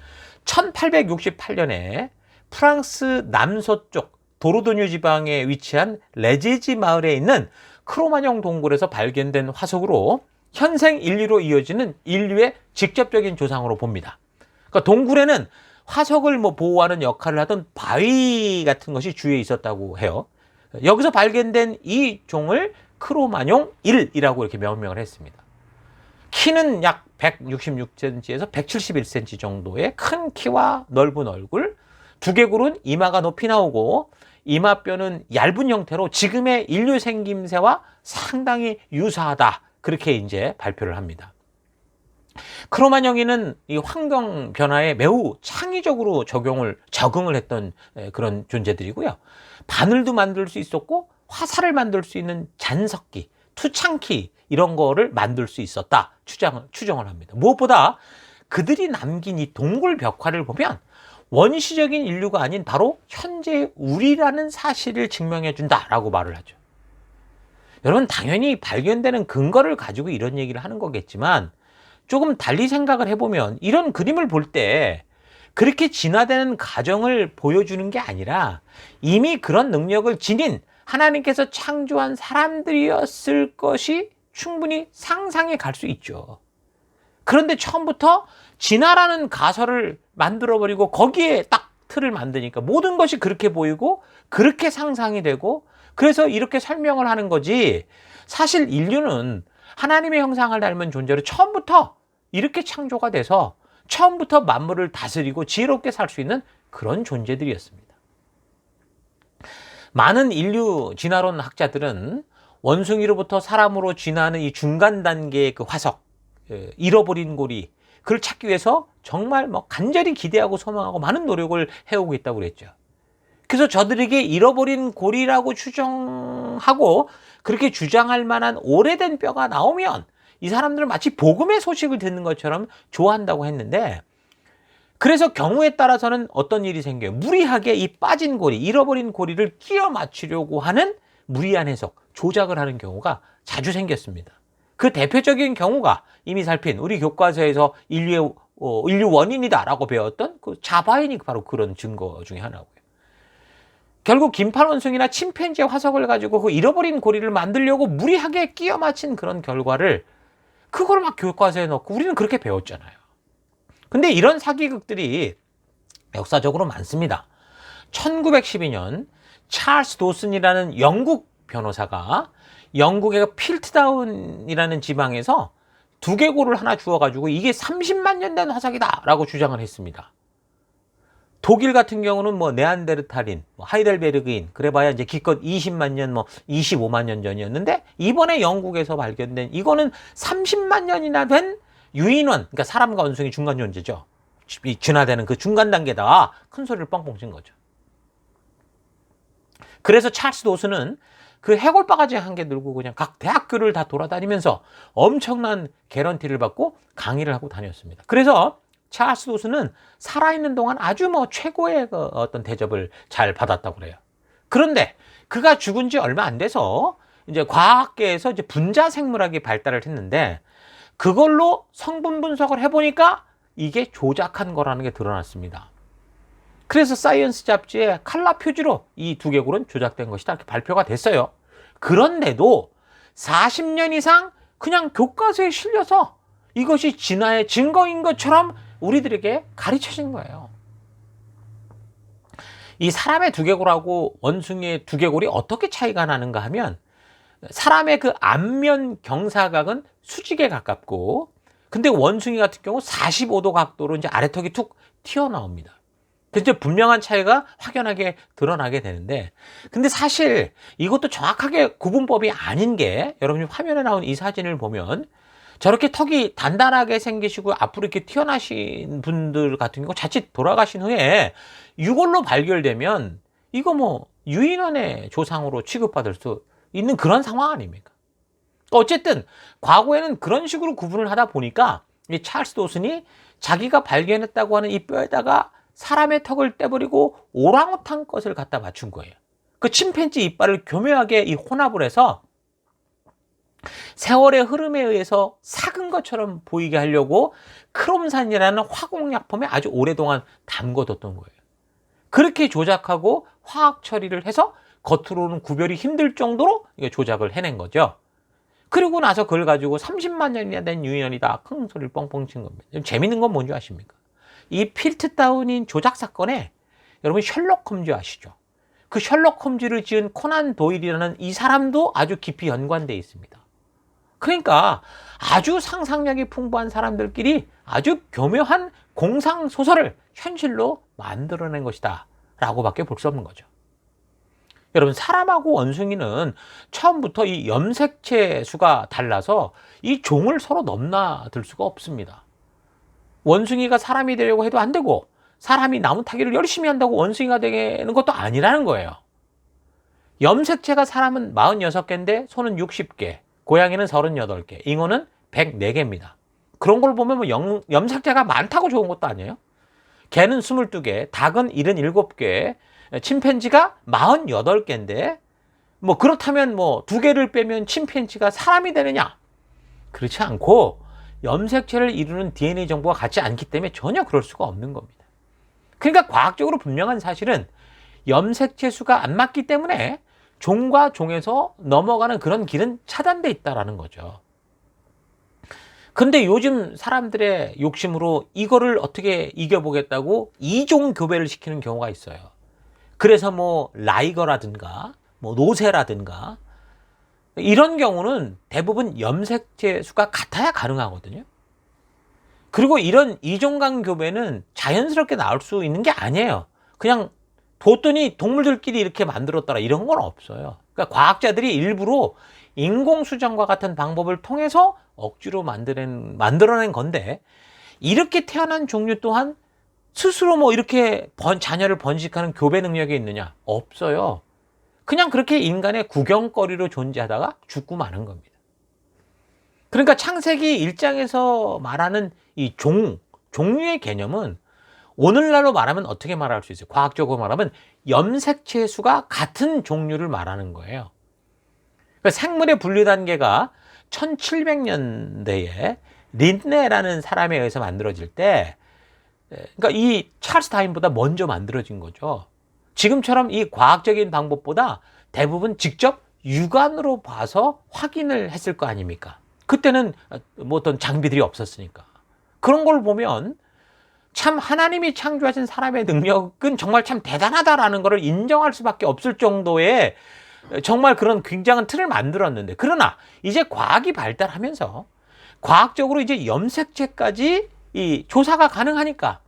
1868년에 프랑스 남서쪽 도르도뉴 지방에 위치한 레제지 마을에 있는 크로마뇽 동굴에서 발견된 화석으로 현생 인류로 이어지는 인류의 직접적인 조상으로 봅니다. 그러니까 동굴에는 화석을 뭐 보호하는 역할을 하던 바위 같은 것이 주위에 있었다고 해요. 여기서 발견된 이 종을 크로마뇽 1이라고 이렇게 명명을 했습니다. 키는 약 166cm에서 171cm 정도의 큰 키와 넓은 얼굴, 두개골은 이마가 높이 나오고 이마뼈는 얇은 형태로 지금의 인류 생김새와 상당히 유사하다, 그렇게 이제 발표를 합니다. 크로마뇽인은 이 환경 변화에 매우 창의적으로 적응을 했던 그런 존재들이고요. 바늘도 만들 수 있었고 화살을 만들 수 있는 잔석기, 투창키, 이런 거를 만들 수 있었다 추정을 합니다. 무엇보다 그들이 남긴 이 동굴 벽화를 보면 원시적인 인류가 아닌 바로 현재 우리라는 사실을 증명해 준다라고 말을 하죠. 여러분, 당연히 발견되는 근거를 가지고 이런 얘기를 하는 거겠지만 조금 달리 생각을 해보면 이런 그림을 볼 때 그렇게 진화되는 과정을 보여주는 게 아니라 이미 그런 능력을 지닌 하나님께서 창조한 사람들이었을 것이 충분히 상상해 갈 수 있죠. 그런데 처음부터 진화라는 가설을 만들어버리고 거기에 딱 틀을 만드니까 모든 것이 그렇게 보이고 그렇게 상상이 되고, 그래서 이렇게 설명을 하는 거지, 사실 인류는 하나님의 형상을 닮은 존재로 처음부터 이렇게 창조가 돼서 처음부터 만물을 다스리고 지혜롭게 살 수 있는 그런 존재들이었습니다. 많은 인류 진화론 학자들은 원숭이로부터 사람으로 진화하는 이 중간 단계의 그 화석, 잃어버린 고리, 그걸 찾기 위해서 정말 뭐 간절히 기대하고 소망하고 많은 노력을 해오고 있다고 그랬죠. 그래서 저들에게 잃어버린 고리라고 추정하고 그렇게 주장할 만한 오래된 뼈가 나오면 이 사람들은 마치 복음의 소식을 듣는 것처럼 좋아한다고 했는데, 그래서 경우에 따라서는 어떤 일이 생겨요? 무리하게 이 빠진 고리, 잃어버린 고리를 끼워 맞추려고 하는 무리한 해석, 조작을 하는 경우가 자주 생겼습니다. 그 대표적인 경우가 이미 살핀 우리 교과서에서 인류 원인이다라고 배웠던 그 자바인이 바로 그런 증거 중에 하나고요. 결국 긴팔원숭이나 침팬지의 화석을 가지고 그 잃어버린 고리를 만들려고 무리하게 끼워 맞힌 그런 결과를 그걸 막 교과서에 넣고 우리는 그렇게 배웠잖아요. 근데 이런 사기극들이 역사적으로 많습니다. 1912년 찰스 도슨이라는 영국 변호사가 영국의 필트다운이라는 지방에서 두개골을 하나 주워가지고 이게 30만 년 된 화석이다 라고 주장을 했습니다. 독일 같은 경우는 뭐 네안데르탈인, 하이델베르그인, 그래봐야 이제 기껏 20만 년, 25만 년 전이었는데, 이번에 영국에서 발견된 이거는 30만 년이나 된 유인원, 그러니까 사람과 원숭이 중간 존재죠. 진화되는 그 중간 단계다. 큰 소리를 뻥뻥 친 거죠. 그래서 찰스 도슨은 그 해골바가지 한 개 들고 그냥 각 대학교를 다 돌아다니면서 엄청난 개런티를 받고 강의를 하고 다녔습니다. 그래서 찰스 도슨은 살아있는 동안 아주 최고의 그 어떤 대접을 잘 받았다고 그래요. 그런데 그가 죽은 지 얼마 안 돼서 이제 과학계에서 이제 분자 생물학이 발달을 했는데, 그걸로 성분 분석을 해보니까 이게 조작한 거라는 게 드러났습니다. 그래서 사이언스 잡지에 칼라 표지로 이 두개골은 조작된 것이다 이렇게 발표가 됐어요. 그런데도 40년 이상 그냥 교과서에 실려서 이것이 진화의 증거인 것처럼 우리들에게 가르쳐진 거예요. 이 사람의 두개골하고 원숭이의 두개골이 어떻게 차이가 나는가 하면, 사람의 그 앞면 경사각은 수직에 가깝고, 근데 원숭이 같은 경우 45도 각도로 이제 아래턱이 툭 튀어나옵니다. 그래서 분명한 차이가 확연하게 드러나게 되는데, 근데 사실 이것도 정확하게 구분법이 아닌 게, 여러분이 화면에 나온 이 사진을 보면 저렇게 턱이 단단하게 생기시고 앞으로 이렇게 튀어나신 분들 같은 경우 자칫 돌아가신 후에 유골로 발견되면 이거 유인원의 조상으로 취급받을 수 있는 그런 상황 아닙니까? 어쨌든 과거에는 그런 식으로 구분을 하다 보니까 이 찰스 도슨이 자기가 발견했다고 하는 이 뼈에다가 사람의 턱을 떼버리고 오랑우탄 것을 갖다 맞춘 거예요. 그 침팬지 이빨을 교묘하게 이 혼합을 해서 세월의 흐름에 의해서 삭은 것처럼 보이게 하려고 크롬산이라는 화공약품에 아주 오랫동안 담궈뒀던 거예요. 그렇게 조작하고 화학 처리를 해서 겉으로는 구별이 힘들 정도로 조작을 해낸 거죠. 그리고 나서 그걸 가지고 30만 년이나 된 유인원이다 큰 소리를 뻥뻥 친 겁니다. 재밌는 건 뭔지 아십니까? 이 필트다운인 조작 사건에 여러분 셜록 홈즈 아시죠? 그 셜록 홈즈를 지은 코난 도일이라는 이 사람도 아주 깊이 연관되어 있습니다. 그러니까 아주 상상력이 풍부한 사람들끼리 아주 교묘한 공상소설을 현실로 만들어낸 것이다 라고 밖에 볼 수 없는 거죠. 여러분, 사람하고 원숭이는 처음부터 이 염색체 수가 달라서 이 종을 서로 넘나들 수가 없습니다. 원숭이가 사람이 되려고 해도 안 되고, 사람이 나무 타기를 열심히 한다고 원숭이가 되는 것도 아니라는 거예요. 염색체가 사람은 46개인데 소는 60개, 고양이는 38개, 잉어는 104개입니다. 그런 걸 보면 염색체가 많다고 좋은 것도 아니에요. 개는 22개, 닭은 77개, 침팬지가 48개인데 그렇다면 2개를 빼면 침팬지가 사람이 되느냐? 그렇지 않고 염색체를 이루는 DNA 정보가 같지 않기 때문에 전혀 그럴 수가 없는 겁니다. 그러니까 과학적으로 분명한 사실은 염색체 수가 안 맞기 때문에 종과 종에서 넘어가는 그런 길은 차단돼 있다라는 거죠. 근데 요즘 사람들의 욕심으로 이거를 어떻게 이겨보겠다고 이종 교배를 시키는 경우가 있어요. 그래서 라이거라든가 노새라든가 이런 경우는 대부분 염색체 수가 같아야 가능하거든요. 그리고 이런 이종간 교배는 자연스럽게 나올 수 있는 게 아니에요. 그냥 뒀더니 동물들끼리 이렇게 만들었더라 이런 건 없어요. 그러니까 과학자들이 일부러 인공수정과 같은 방법을 통해서 억지로 만들어낸 건데, 이렇게 태어난 종류 또한 스스로 뭐 이렇게 자녀를 번식하는 교배 능력이 있느냐? 없어요. 그냥 그렇게 인간의 구경거리로 존재하다가 죽고 마는 겁니다. 그러니까 창세기 1장에서 말하는 이 종류의 개념은 오늘날로 말하면 어떻게 말할 수 있어요? 과학적으로 말하면 염색체의 수가 같은 종류를 말하는 거예요. 그러니까 생물의 분류 단계가 1700년대에 린네라는 사람에 의해서 만들어질 때, 그러니까 이 찰스 다윈보다 먼저 만들어진 거죠. 지금처럼 이 과학적인 방법보다 대부분 직접 육안으로 봐서 확인을 했을 거 아닙니까? 그때는 뭐 어떤 장비들이 없었으니까. 그런 걸 보면 참 하나님이 창조하신 사람의 능력은 정말 참 대단하다라는 것을 인정할 수밖에 없을 정도의 정말 그런 굉장한 틀을 만들었는데, 그러나 이제 과학이 발달하면서 과학적으로 이제 염색체까지 이 조사가 가능하니까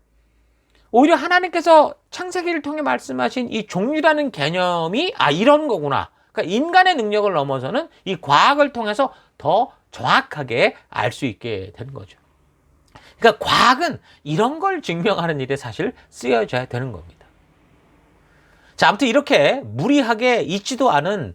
오히려 하나님께서 창세기를 통해 말씀하신 이 종류라는 개념이 이런 거구나. 그러니까 인간의 능력을 넘어서는 이 과학을 통해서 더 정확하게 알 수 있게 된 거죠. 그러니까 과학은 이런 걸 증명하는 일에 사실 쓰여져야 되는 겁니다. 자, 아무튼 이렇게 무리하게 있지도 않은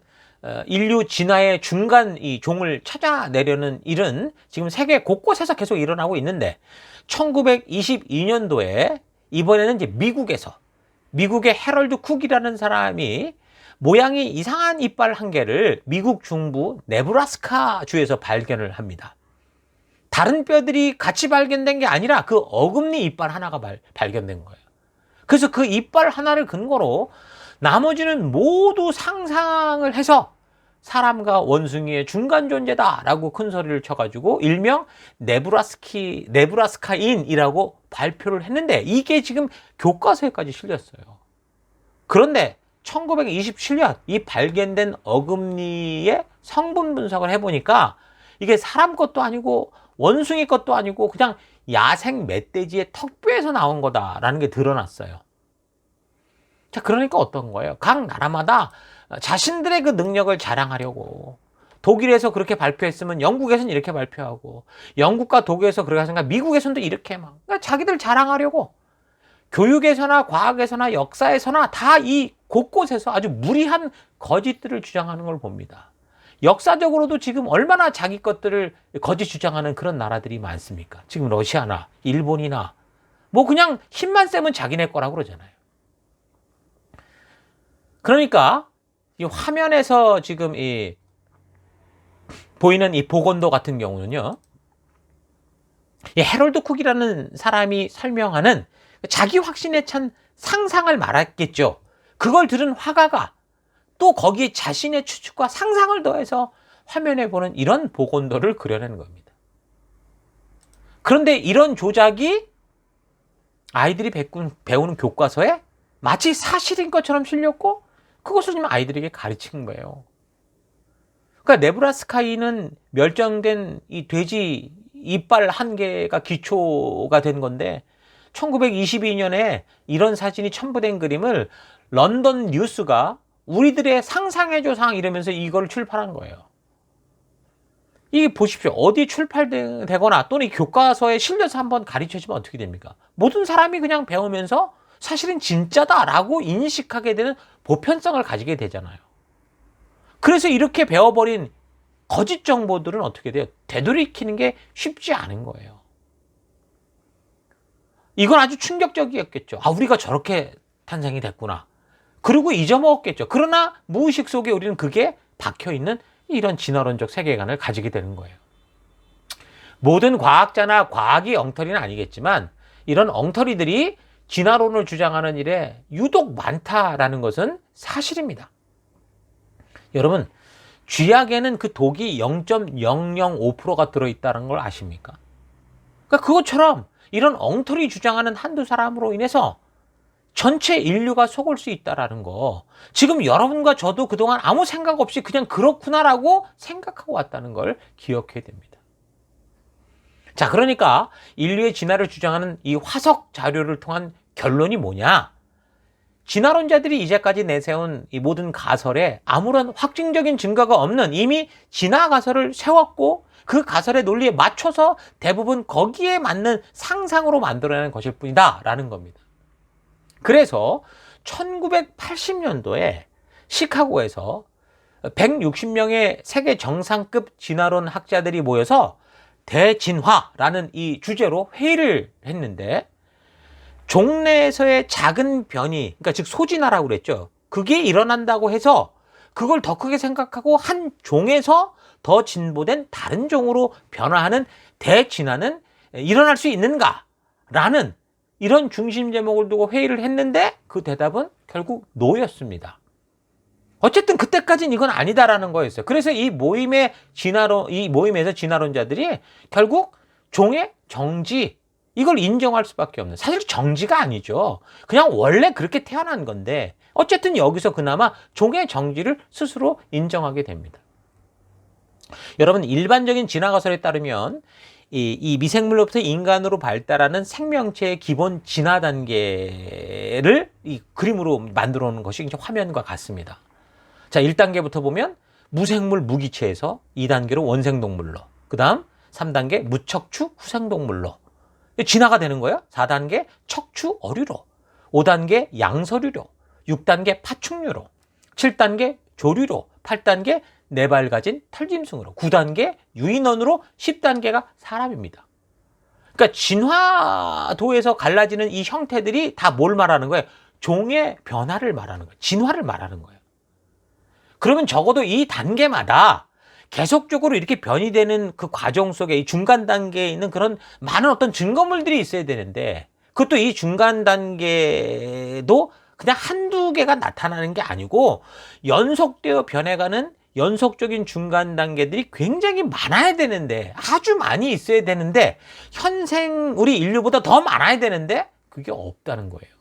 인류 진화의 중간 이 종을 찾아내려는 일은 지금 세계 곳곳에서 계속 일어나고 있는데, 1922년도에 이번에는 이제 미국의 해럴드 쿡이라는 사람이 모양이 이상한 이빨 한 개를 미국 중부 네브라스카 주에서 발견을 합니다. 다른 뼈들이 같이 발견된 게 아니라 그 어금니 이빨 하나가 발견된 거예요. 그래서 그 이빨 하나를 근거로 나머지는 모두 상상을 해서 사람과 원숭이의 중간 존재다라고 큰 소리를 쳐가지고 일명 네브라스카인이라고 발표를 했는데, 이게 지금 교과서에까지 실렸어요. 그런데 1927년 이 발견된 어금니의 성분 분석을 해보니까 이게 사람 것도 아니고 원숭이 것도 아니고 그냥 야생 멧돼지의 턱뼈에서 나온 거다라는 게 드러났어요. 자, 그러니까 어떤 거예요? 각 나라마다 자신들의 그 능력을 자랑하려고, 독일에서 그렇게 발표했으면 영국에서는 이렇게 발표하고, 영국과 독일에서 그렇게 하니까 미국에서는 또 이렇게 그러니까 자기들 자랑하려고 교육에서나 과학에서나 역사에서나 다 이 곳곳에서 아주 무리한 거짓들을 주장하는 걸 봅니다. 역사적으로도 지금 얼마나 자기 것들을 거짓 주장하는 그런 나라들이 많습니까? 지금 러시아나 일본이나 뭐 그냥 힘만 세면 자기네 거라고 그러잖아요. 그러니까 이 화면에서 지금 보이는 이 보건도 같은 경우는요, 이 해럴드 쿡이라는 사람이 설명하는 자기 확신에 찬 상상을 말했겠죠. 그걸 들은 화가가 또 거기에 자신의 추측과 상상을 더해서 화면에 보는 이런 보건도를 그려내는 겁니다. 그런데 이런 조작이 아이들이 배우는 교과서에 마치 사실인 것처럼 실렸고, 그것을 지금 아이들에게 가르친 거예요. 그러니까 네브라스카인은 멸종된 이 돼지 이빨 한 개가 기초가 된 건데, 1922년에 이런 사진이 첨부된 그림을 런던 뉴스가 우리들의 상상의 조상 이러면서 이걸 출판한 거예요. 이게 보십시오. 어디 출판되거나 또는 이 교과서에 실려서 한번 가르쳐주면 어떻게 됩니까? 모든 사람이 그냥 배우면서 사실은 진짜다라고 인식하게 되는 보편성을 가지게 되잖아요. 그래서 이렇게 배워버린 거짓 정보들은 어떻게 돼요? 되돌이키는 게 쉽지 않은 거예요. 이건 아주 충격적이었겠죠. 우리가 저렇게 탄생이 됐구나. 그리고 잊어먹었겠죠. 그러나 무의식 속에 우리는 그게 박혀있는 이런 진화론적 세계관을 가지게 되는 거예요. 모든 과학자나 과학이 엉터리는 아니겠지만 이런 엉터리들이 진화론을 주장하는 일에 유독 많다라는 것은 사실입니다. 여러분, 쥐약에는 그 독이 0.005%가 들어있다는 걸 아십니까? 그러니까 그것처럼 이런 엉터리 주장하는 한두 사람으로 인해서 전체 인류가 속을 수 있다는 거, 지금 여러분과 저도 그동안 아무 생각 없이 그냥 그렇구나라고 생각하고 왔다는 걸 기억해야 됩니다. 자, 그러니까 인류의 진화를 주장하는 이 화석 자료를 통한 결론이 뭐냐? 진화론자들이 이제까지 내세운 이 모든 가설에 아무런 확증적인 증거가 없는, 이미 진화 가설을 세웠고 그 가설의 논리에 맞춰서 대부분 거기에 맞는 상상으로 만들어내는 것일 뿐이다 라는 겁니다. 그래서 1980년도에 시카고에서 160명의 세계 정상급 진화론 학자들이 모여서 대진화라는 이 주제로 회의를 했는데, 종내에서의 작은 변이, 그러니까 즉 소진화라고 그랬죠. 그게 일어난다고 해서 그걸 더 크게 생각하고 한 종에서 더 진보된 다른 종으로 변화하는 대진화는 일어날 수 있는가라는 이런 중심 제목을 두고 회의를 했는데, 그 대답은 결국 노였습니다. 어쨌든 그때까지는 이건 아니다라는 거였어요. 그래서 이 모임에서 진화론자들이 결국 종의 정지, 이걸 인정할 수밖에 없는, 사실 정지가 아니죠. 그냥 원래 그렇게 태어난 건데 어쨌든 여기서 그나마 종의 정지를 스스로 인정하게 됩니다. 여러분, 일반적인 진화 가설에 따르면 이 미생물로부터 인간으로 발달하는 생명체의 기본 진화 단계를 이 그림으로 만들어 놓은 것이 이제 화면과 같습니다. 자, 1단계부터 보면 무생물 무기체에서 2단계로 원생동물로, 그 다음 3단계 무척추 후생동물로 진화가 되는 거예요. 4단계 척추 어류로, 5단계 양서류로, 6단계 파충류로, 7단계 조류로, 8단계 네 발 가진 털짐승으로, 9단계 유인원으로, 10단계가 사람입니다. 그러니까 진화도에서 갈라지는 이 형태들이 다 뭘 말하는 거예요? 종의 변화를 말하는 거예요. 진화를 말하는 거예요. 그러면 적어도 이 단계마다 계속적으로 이렇게 변이되는 그 과정 속에 이 중간 단계에 있는 그런 많은 어떤 증거물들이 있어야 되는데, 그것도 이 중간 단계도 그냥 한두 개가 나타나는 게 아니고 연속되어 변해가는 연속적인 중간 단계들이 굉장히 많아야 되는데, 아주 많이 있어야 되는데, 현생 우리 인류보다 더 많아야 되는데 그게 없다는 거예요.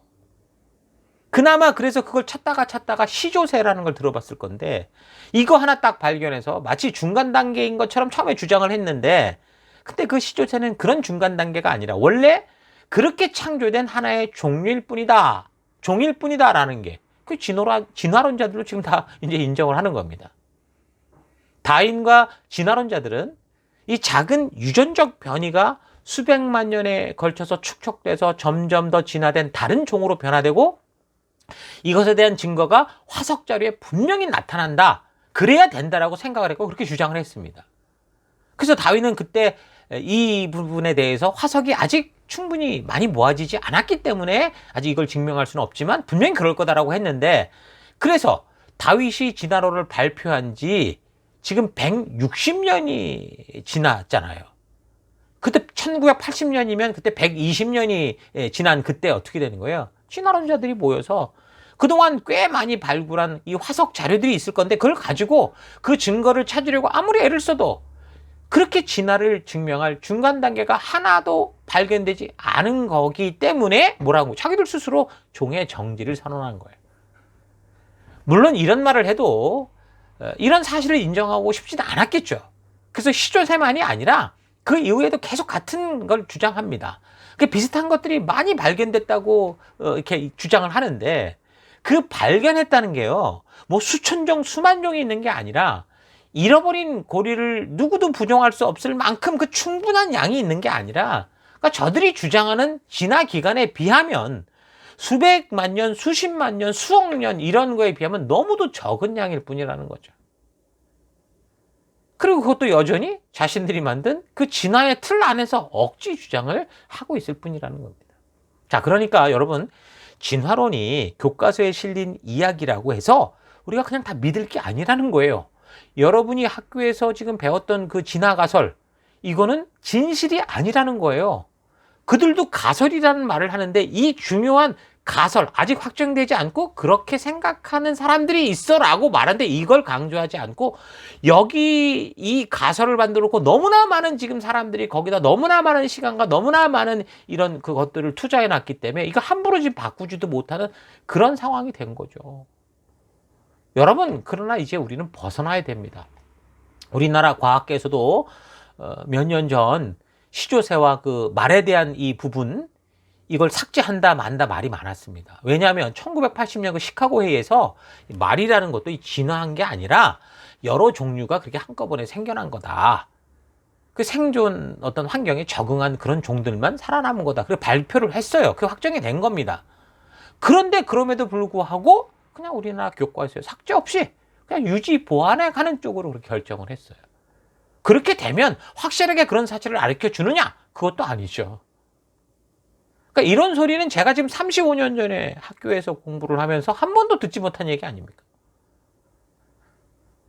그나마 그래서 그걸 찾다가 시조새라는 걸 들어봤을 건데, 이거 하나 딱 발견해서 마치 중간 단계인 것처럼 처음에 주장을 했는데, 근데 그 시조새는 그런 중간 단계가 아니라 원래 그렇게 창조된 하나의 종일 뿐이다. 종일 뿐이다라는 게 그 진화론자들도 지금 다 이제 인정을 하는 겁니다. 다윈과 진화론자들은 이 작은 유전적 변이가 수백만 년에 걸쳐서 축적돼서 점점 더 진화된 다른 종으로 변화되고, 이것에 대한 증거가 화석 자료에 분명히 나타난다, 그래야 된다라고 생각을 했고 그렇게 주장을 했습니다. 그래서 다윈은 그때 이 부분에 대해서 화석이 아직 충분히 많이 모아지지 않았기 때문에 아직 이걸 증명할 수는 없지만 분명히 그럴 거다라고 했는데, 그래서 다윗이 진화론을 발표한 지 지금 160년이 지났잖아요. 그때 1980년이면 그때 120년이 지난 그때 어떻게 되는 거예요? 진화론자들이 모여서 그동안 꽤 많이 발굴한 이 화석 자료들이 있을 건데, 그걸 가지고 그 증거를 찾으려고 아무리 애를 써도 그렇게 진화를 증명할 중간 단계가 하나도 발견되지 않은 거기 때문에 뭐라고 자기들 스스로 종의 정지를 선언한 거예요. 물론 이런 말을 해도 이런 사실을 인정하고 싶지는 않았겠죠. 그래서 시조새만이 아니라 그 이후에도 계속 같은 걸 주장합니다. 비슷한 것들이 많이 발견됐다고 이렇게 주장을 하는데, 그 발견했다는 게요, 뭐 수천 종, 수만 종이 있는 게 아니라 잃어버린 고리를 누구도 부정할 수 없을 만큼 그 충분한 양이 있는 게 아니라, 그러니까 저들이 주장하는 진화 기간에 비하면 수백만 년, 수십만 년, 수억 년 이런 거에 비하면 너무도 적은 양일 뿐이라는 거죠. 그리고 그것도 여전히 자신들이 만든 그 진화의 틀 안에서 억지 주장을 하고 있을 뿐이라는 겁니다. 자, 그러니까 여러분, 진화론이 교과서에 실린 이야기라고 해서 우리가 그냥 다 믿을 게 아니라는 거예요. 여러분이 학교에서 지금 배웠던 그 진화 가설, 이거는 진실이 아니라는 거예요. 그들도 가설이라는 말을 하는데, 이 중요한 가설, 아직 확정되지 않고 그렇게 생각하는 사람들이 있어라고 말하는데 이걸 강조하지 않고, 여기 이 가설을 만들어 놓고 너무나 많은 지금 사람들이 거기다 너무나 많은 시간과 너무나 많은 이런 그것들을 투자해 놨기 때문에 이거 함부로 지금 바꾸지도 못하는 그런 상황이 된 거죠. 여러분, 그러나 이제 우리는 벗어나야 됩니다. 우리나라 과학계에서도 몇 년 전 시조새와 그 말에 대한 이 부분, 이걸 삭제한다 만다 말이 많았습니다. 왜냐하면 1980년 그 시카고 회의에서 말이라는 것도 진화한 게 아니라 여러 종류가 그렇게 한꺼번에 생겨난 거다. 그 생존 어떤 환경에 적응한 그런 종들만 살아남은 거다. 그리고 발표를 했어요. 그 확정이 된 겁니다. 그런데 그럼에도 불구하고 그냥 우리나라 교과서에 삭제 없이 그냥 유지 보완해 가는 쪽으로 그렇게 결정을 했어요. 그렇게 되면 확실하게 그런 사실을 가르쳐 주느냐? 그것도 아니죠. 그러니까 이런 소리는 제가 지금 35년 전에 학교에서 공부를 하면서 한 번도 듣지 못한 얘기 아닙니까?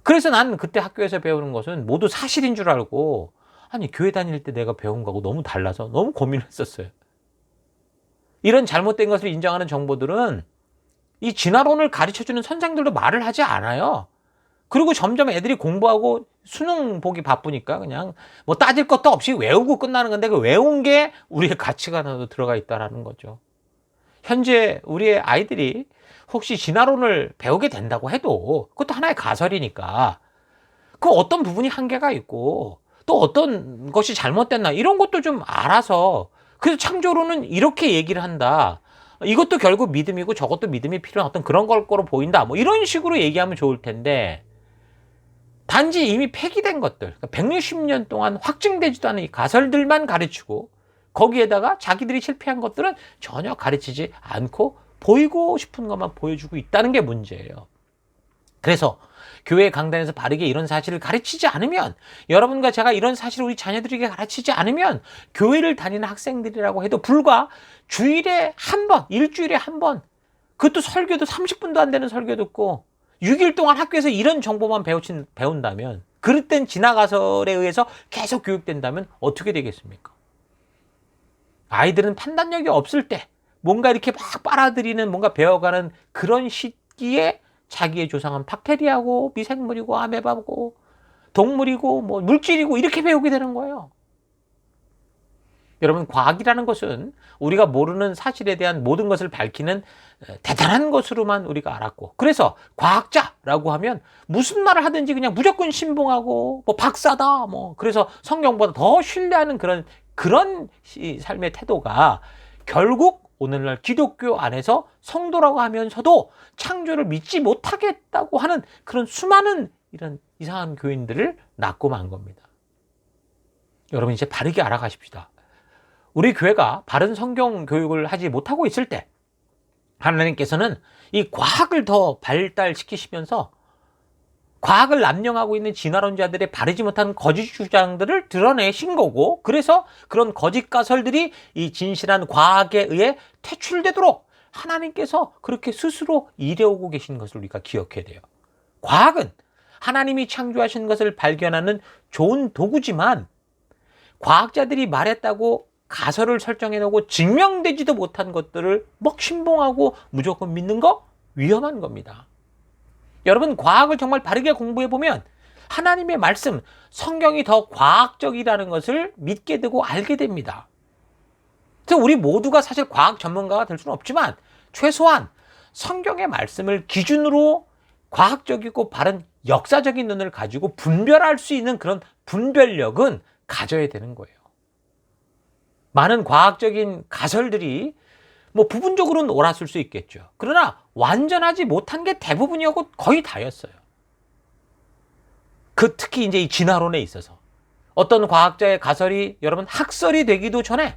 그래서 난 그때 학교에서 배우는 것은 모두 사실인 줄 알고, 아니 교회 다닐 때 내가 배운 거하고 너무 달라서 너무 고민했었어요. 이런 잘못된 것을 인정하는 정보들은 이 진화론을 가르쳐주는 선생들도 말을 하지 않아요. 그리고 점점 애들이 공부하고 수능 보기 바쁘니까 그냥 뭐 따질 것도 없이 외우고 끝나는 건데, 그 외운 게 우리의 가치관으로 들어가 있다는 거죠. 현재 우리의 아이들이 혹시 진화론을 배우게 된다고 해도 그것도 하나의 가설이니까 그 어떤 부분이 한계가 있고 또 어떤 것이 잘못됐나 이런 것도 좀 알아서, 그래서 창조론은 이렇게 얘기를 한다. 이것도 결국 믿음이고 저것도 믿음이 필요한 어떤 그런 걸 거로 보인다. 뭐 이런 식으로 얘기하면 좋을 텐데, 단지 이미 폐기된 것들, 160년 동안 확증되지도 않은 이 가설들만 가르치고 거기에다가 자기들이 실패한 것들은 전혀 가르치지 않고 보이고 싶은 것만 보여주고 있다는 게 문제예요. 그래서 교회 강단에서 바르게 이런 사실을 가르치지 않으면, 여러분과 제가 이런 사실을 우리 자녀들에게 가르치지 않으면 교회를 다니는 학생들이라고 해도 불과 주일에 한 번, 일주일에 한 번, 그것도 설교도 30분도 안 되는 설교 듣고 6일 동안 학교에서 이런 정보만 배운다면, 그릇된 진화가설에 의해서 계속 교육된다면 어떻게 되겠습니까? 아이들은 판단력이 없을 때 뭔가 이렇게 막 빨아들이는, 뭔가 배워가는 그런 시기에 자기의 조상은 박테리아고 미생물이고 아메바고 동물이고 뭐 물질이고 이렇게 배우게 되는 거예요. 여러분, 과학이라는 것은 우리가 모르는 사실에 대한 모든 것을 밝히는 대단한 것으로만 우리가 알았고, 그래서 과학자라고 하면 무슨 말을 하든지 그냥 무조건 신봉하고 뭐 박사다 뭐, 그래서 성경보다 더 신뢰하는 그런 삶의 태도가 결국 오늘날 기독교 안에서 성도라고 하면서도 창조를 믿지 못하겠다고 하는 그런 수많은 이런 이상한 교인들을 낳고 만 겁니다. 여러분, 이제 바르게 알아가십시다. 우리 교회가 바른 성경 교육을 하지 못하고 있을 때 하나님께서는 이 과학을 더 발달시키시면서 과학을 남용하고 있는 진화론자들의 바르지 못한 거짓 주장들을 드러내신 거고, 그래서 그런 거짓 가설들이 이 진실한 과학에 의해 퇴출되도록 하나님께서 그렇게 스스로 이래오고 계신 것을 우리가 기억해야 돼요. 과학은 하나님이 창조하신 것을 발견하는 좋은 도구지만, 과학자들이 말했다고 가설을 설정해 놓고 증명되지도 못한 것들을 막 신봉하고 무조건 믿는 거 위험한 겁니다. 여러분, 과학을 정말 바르게 공부해 보면 하나님의 말씀, 성경이 더 과학적이라는 것을 믿게 되고 알게 됩니다. 그래서 우리 모두가 사실 과학 전문가가 될 수는 없지만 최소한 성경의 말씀을 기준으로 과학적이고 바른 역사적인 눈을 가지고 분별할 수 있는 그런 분별력은 가져야 되는 거예요. 많은 과학적인 가설들이 뭐 부분적으로는 옳았을 수 있겠죠. 그러나 완전하지 못한 게 대부분이었고 거의 다였어요. 특히 이제 이 진화론에 있어서 어떤 과학자의 가설이 여러분 학설이 되기도 전에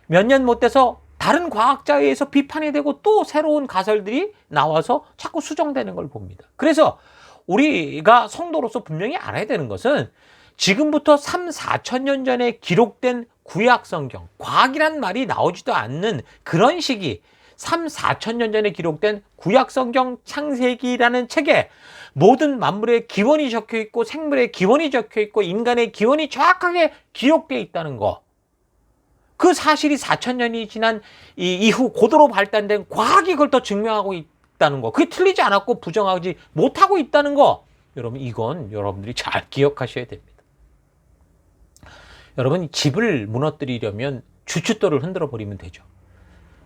몇 년 못 돼서 다른 과학자에 의해서 비판이 되고 또 새로운 가설들이 나와서 자꾸 수정되는 걸 봅니다. 그래서 우리가 성도로서 분명히 알아야 되는 것은 지금부터 3, 4천 년 전에 기록된 구약 성경, 과학이란 말이 나오지도 않는 그런 시기, 3, 4천 년 전에 기록된 구약 성경 창세기라는 책에 모든 만물의 기원이 적혀 있고 생물의 기원이 적혀 있고 인간의 기원이 정확하게 기록되어 있다는 거, 그 사실이 4천 년이 지난 이후 고도로 발달된 과학이 그걸 더 증명하고 있다는 거, 그게 틀리지 않았고 부정하지 못하고 있다는 거, 여러분 이건 여러분들이 잘 기억하셔야 됩니다. 여러분, 집을 무너뜨리려면 주춧돌을 흔들어 버리면 되죠.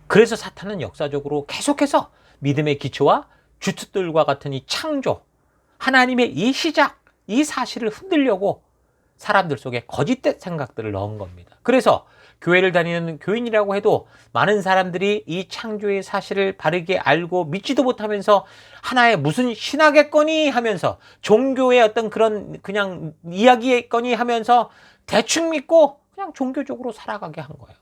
그래서 사탄은 역사적으로 계속해서 믿음의 기초와 주춧돌과 같은 이 창조, 하나님의 이 시작, 이 사실을 흔들려고 사람들 속에 거짓된 생각들을 넣은 겁니다. 그래서 교회를 다니는 교인이라고 해도 많은 사람들이 이 창조의 사실을 바르게 알고 믿지도 못하면서 하나의 무슨 신학의거니 하면서 종교의 어떤 그런 그냥 이야기의거니 하면서 대충 믿고 그냥 종교적으로 살아가게 한 거예요.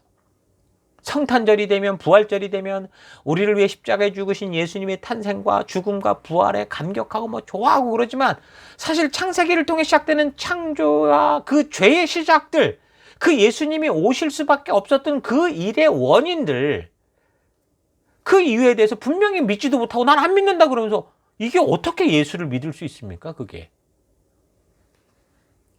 성탄절이 되면, 부활절이 되면 우리를 위해 십자가에 죽으신 예수님의 탄생과 죽음과 부활에 감격하고 뭐 좋아하고 그러지만, 사실 창세기를 통해 시작되는 창조와 그 죄의 시작들, 그 예수님이 오실 수밖에 없었던 그 일의 원인들, 그 이유에 대해서 분명히 믿지도 못하고 난 안 믿는다 그러면서 이게 어떻게 예수를 믿을 수 있습니까? 그게.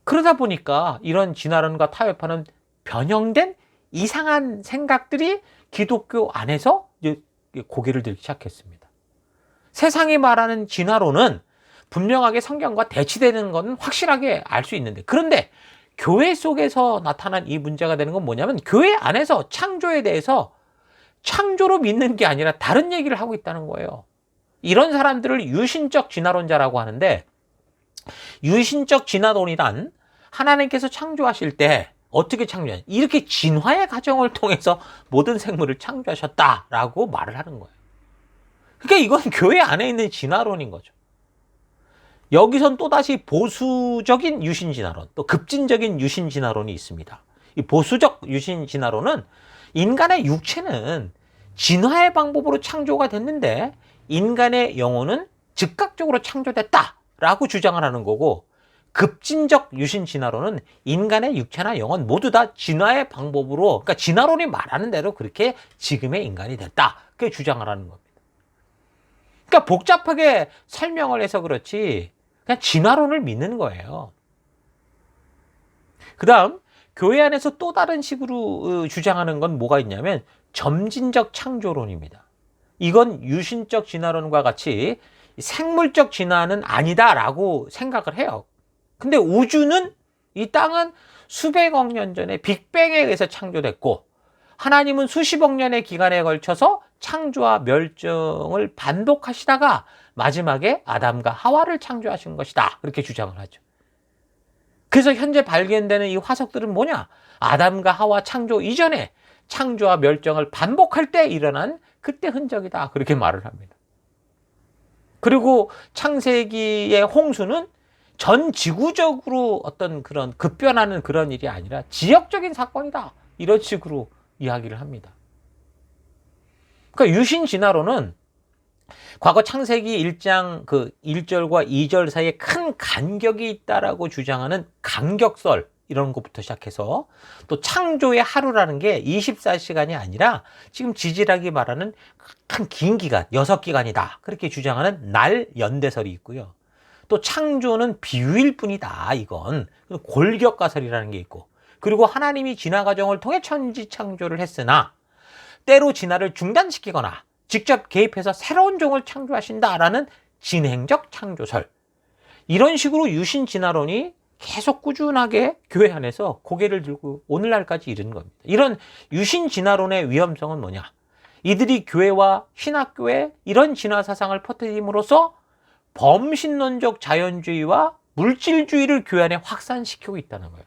그러다 보니까 이런 진화론과 타협하는 변형된 이상한 생각들이 기독교 안에서 이제 고개를 들기 시작했습니다. 세상이 말하는 진화론은 분명하게 성경과 대치되는 건 확실하게 알 수 있는데, 그런데 교회 속에서 나타난 이 문제가 되는 건 뭐냐면, 교회 안에서 창조에 대해서 창조로 믿는 게 아니라 다른 얘기를 하고 있다는 거예요. 이런 사람들을 유신적 진화론자라고 하는데, 유신적 진화론이란 하나님께서 창조하실 때 어떻게 창조하냐, 이렇게 진화의 과정을 통해서 모든 생물을 창조하셨다라고 말을 하는 거예요. 그러니까 이건 교회 안에 있는 진화론인 거죠. 여기선 또다시 보수적인 유신진화론, 또 급진적인 유신진화론이 있습니다. 이 보수적 유신진화론은 인간의 육체는 진화의 방법으로 창조가 됐는데 인간의 영혼은 즉각적으로 창조됐다라고 주장을 하는 거고, 급진적 유신진화론은 인간의 육체나 영혼 모두 다 진화의 방법으로, 그러니까 진화론이 말하는 대로 그렇게 지금의 인간이 됐다, 그렇게 주장을 하는 겁니다. 그러니까 복잡하게 설명을 해서 그렇지 그냥 진화론을 믿는 거예요. 그 다음 교회 안에서 또 다른 식으로 주장하는 건 뭐가 있냐면 점진적 창조론입니다. 이건 유신적 진화론과 같이 생물적 진화는 아니다라고 생각을 해요. 근데 우주는, 이 땅은 수백억 년 전에 빅뱅에 의해서 창조됐고, 하나님은 수십억 년의 기간에 걸쳐서 창조와 멸종을 반복하시다가 마지막에 아담과 하와를 창조하신 것이다, 그렇게 주장을 하죠. 그래서 현재 발견되는 이 화석들은 뭐냐? 아담과 하와 창조 이전에 창조와 멸종을 반복할 때 일어난 그때 흔적이다, 그렇게 말을 합니다. 그리고 창세기의 홍수는 전 지구적으로 어떤 그런 급변하는 그런 일이 아니라 지역적인 사건이다, 이런 식으로 이야기를 합니다. 그러니까 유신 진화론은 과거 창세기 1장 그 1절과 2절 사이에 큰 간격이 있다라고 주장하는 간격설, 이런 것부터 시작해서 또 창조의 하루라는 게 24시간이 아니라 지금 지질학이 말하는 큰 긴 기간, 6기간이다, 그렇게 주장하는 날 연대설이 있고요. 또 창조는 비유일 뿐이다, 이건 골격가설이라는 게 있고, 그리고 하나님이 진화 과정을 통해 천지 창조를 했으나 때로 진화를 중단시키거나 직접 개입해서 새로운 종을 창조하신다라는 진행적 창조설, 이런 식으로 유신 진화론이 계속 꾸준하게 교회 안에서 고개를 들고 오늘날까지 이르는 겁니다. 이런 유신 진화론의 위험성은 뭐냐? 이들이 교회와 신학교에 이런 진화 사상을 퍼뜨림으로써 범신론적 자연주의와 물질주의를 교회 안에 확산시키고 있다는 거예요.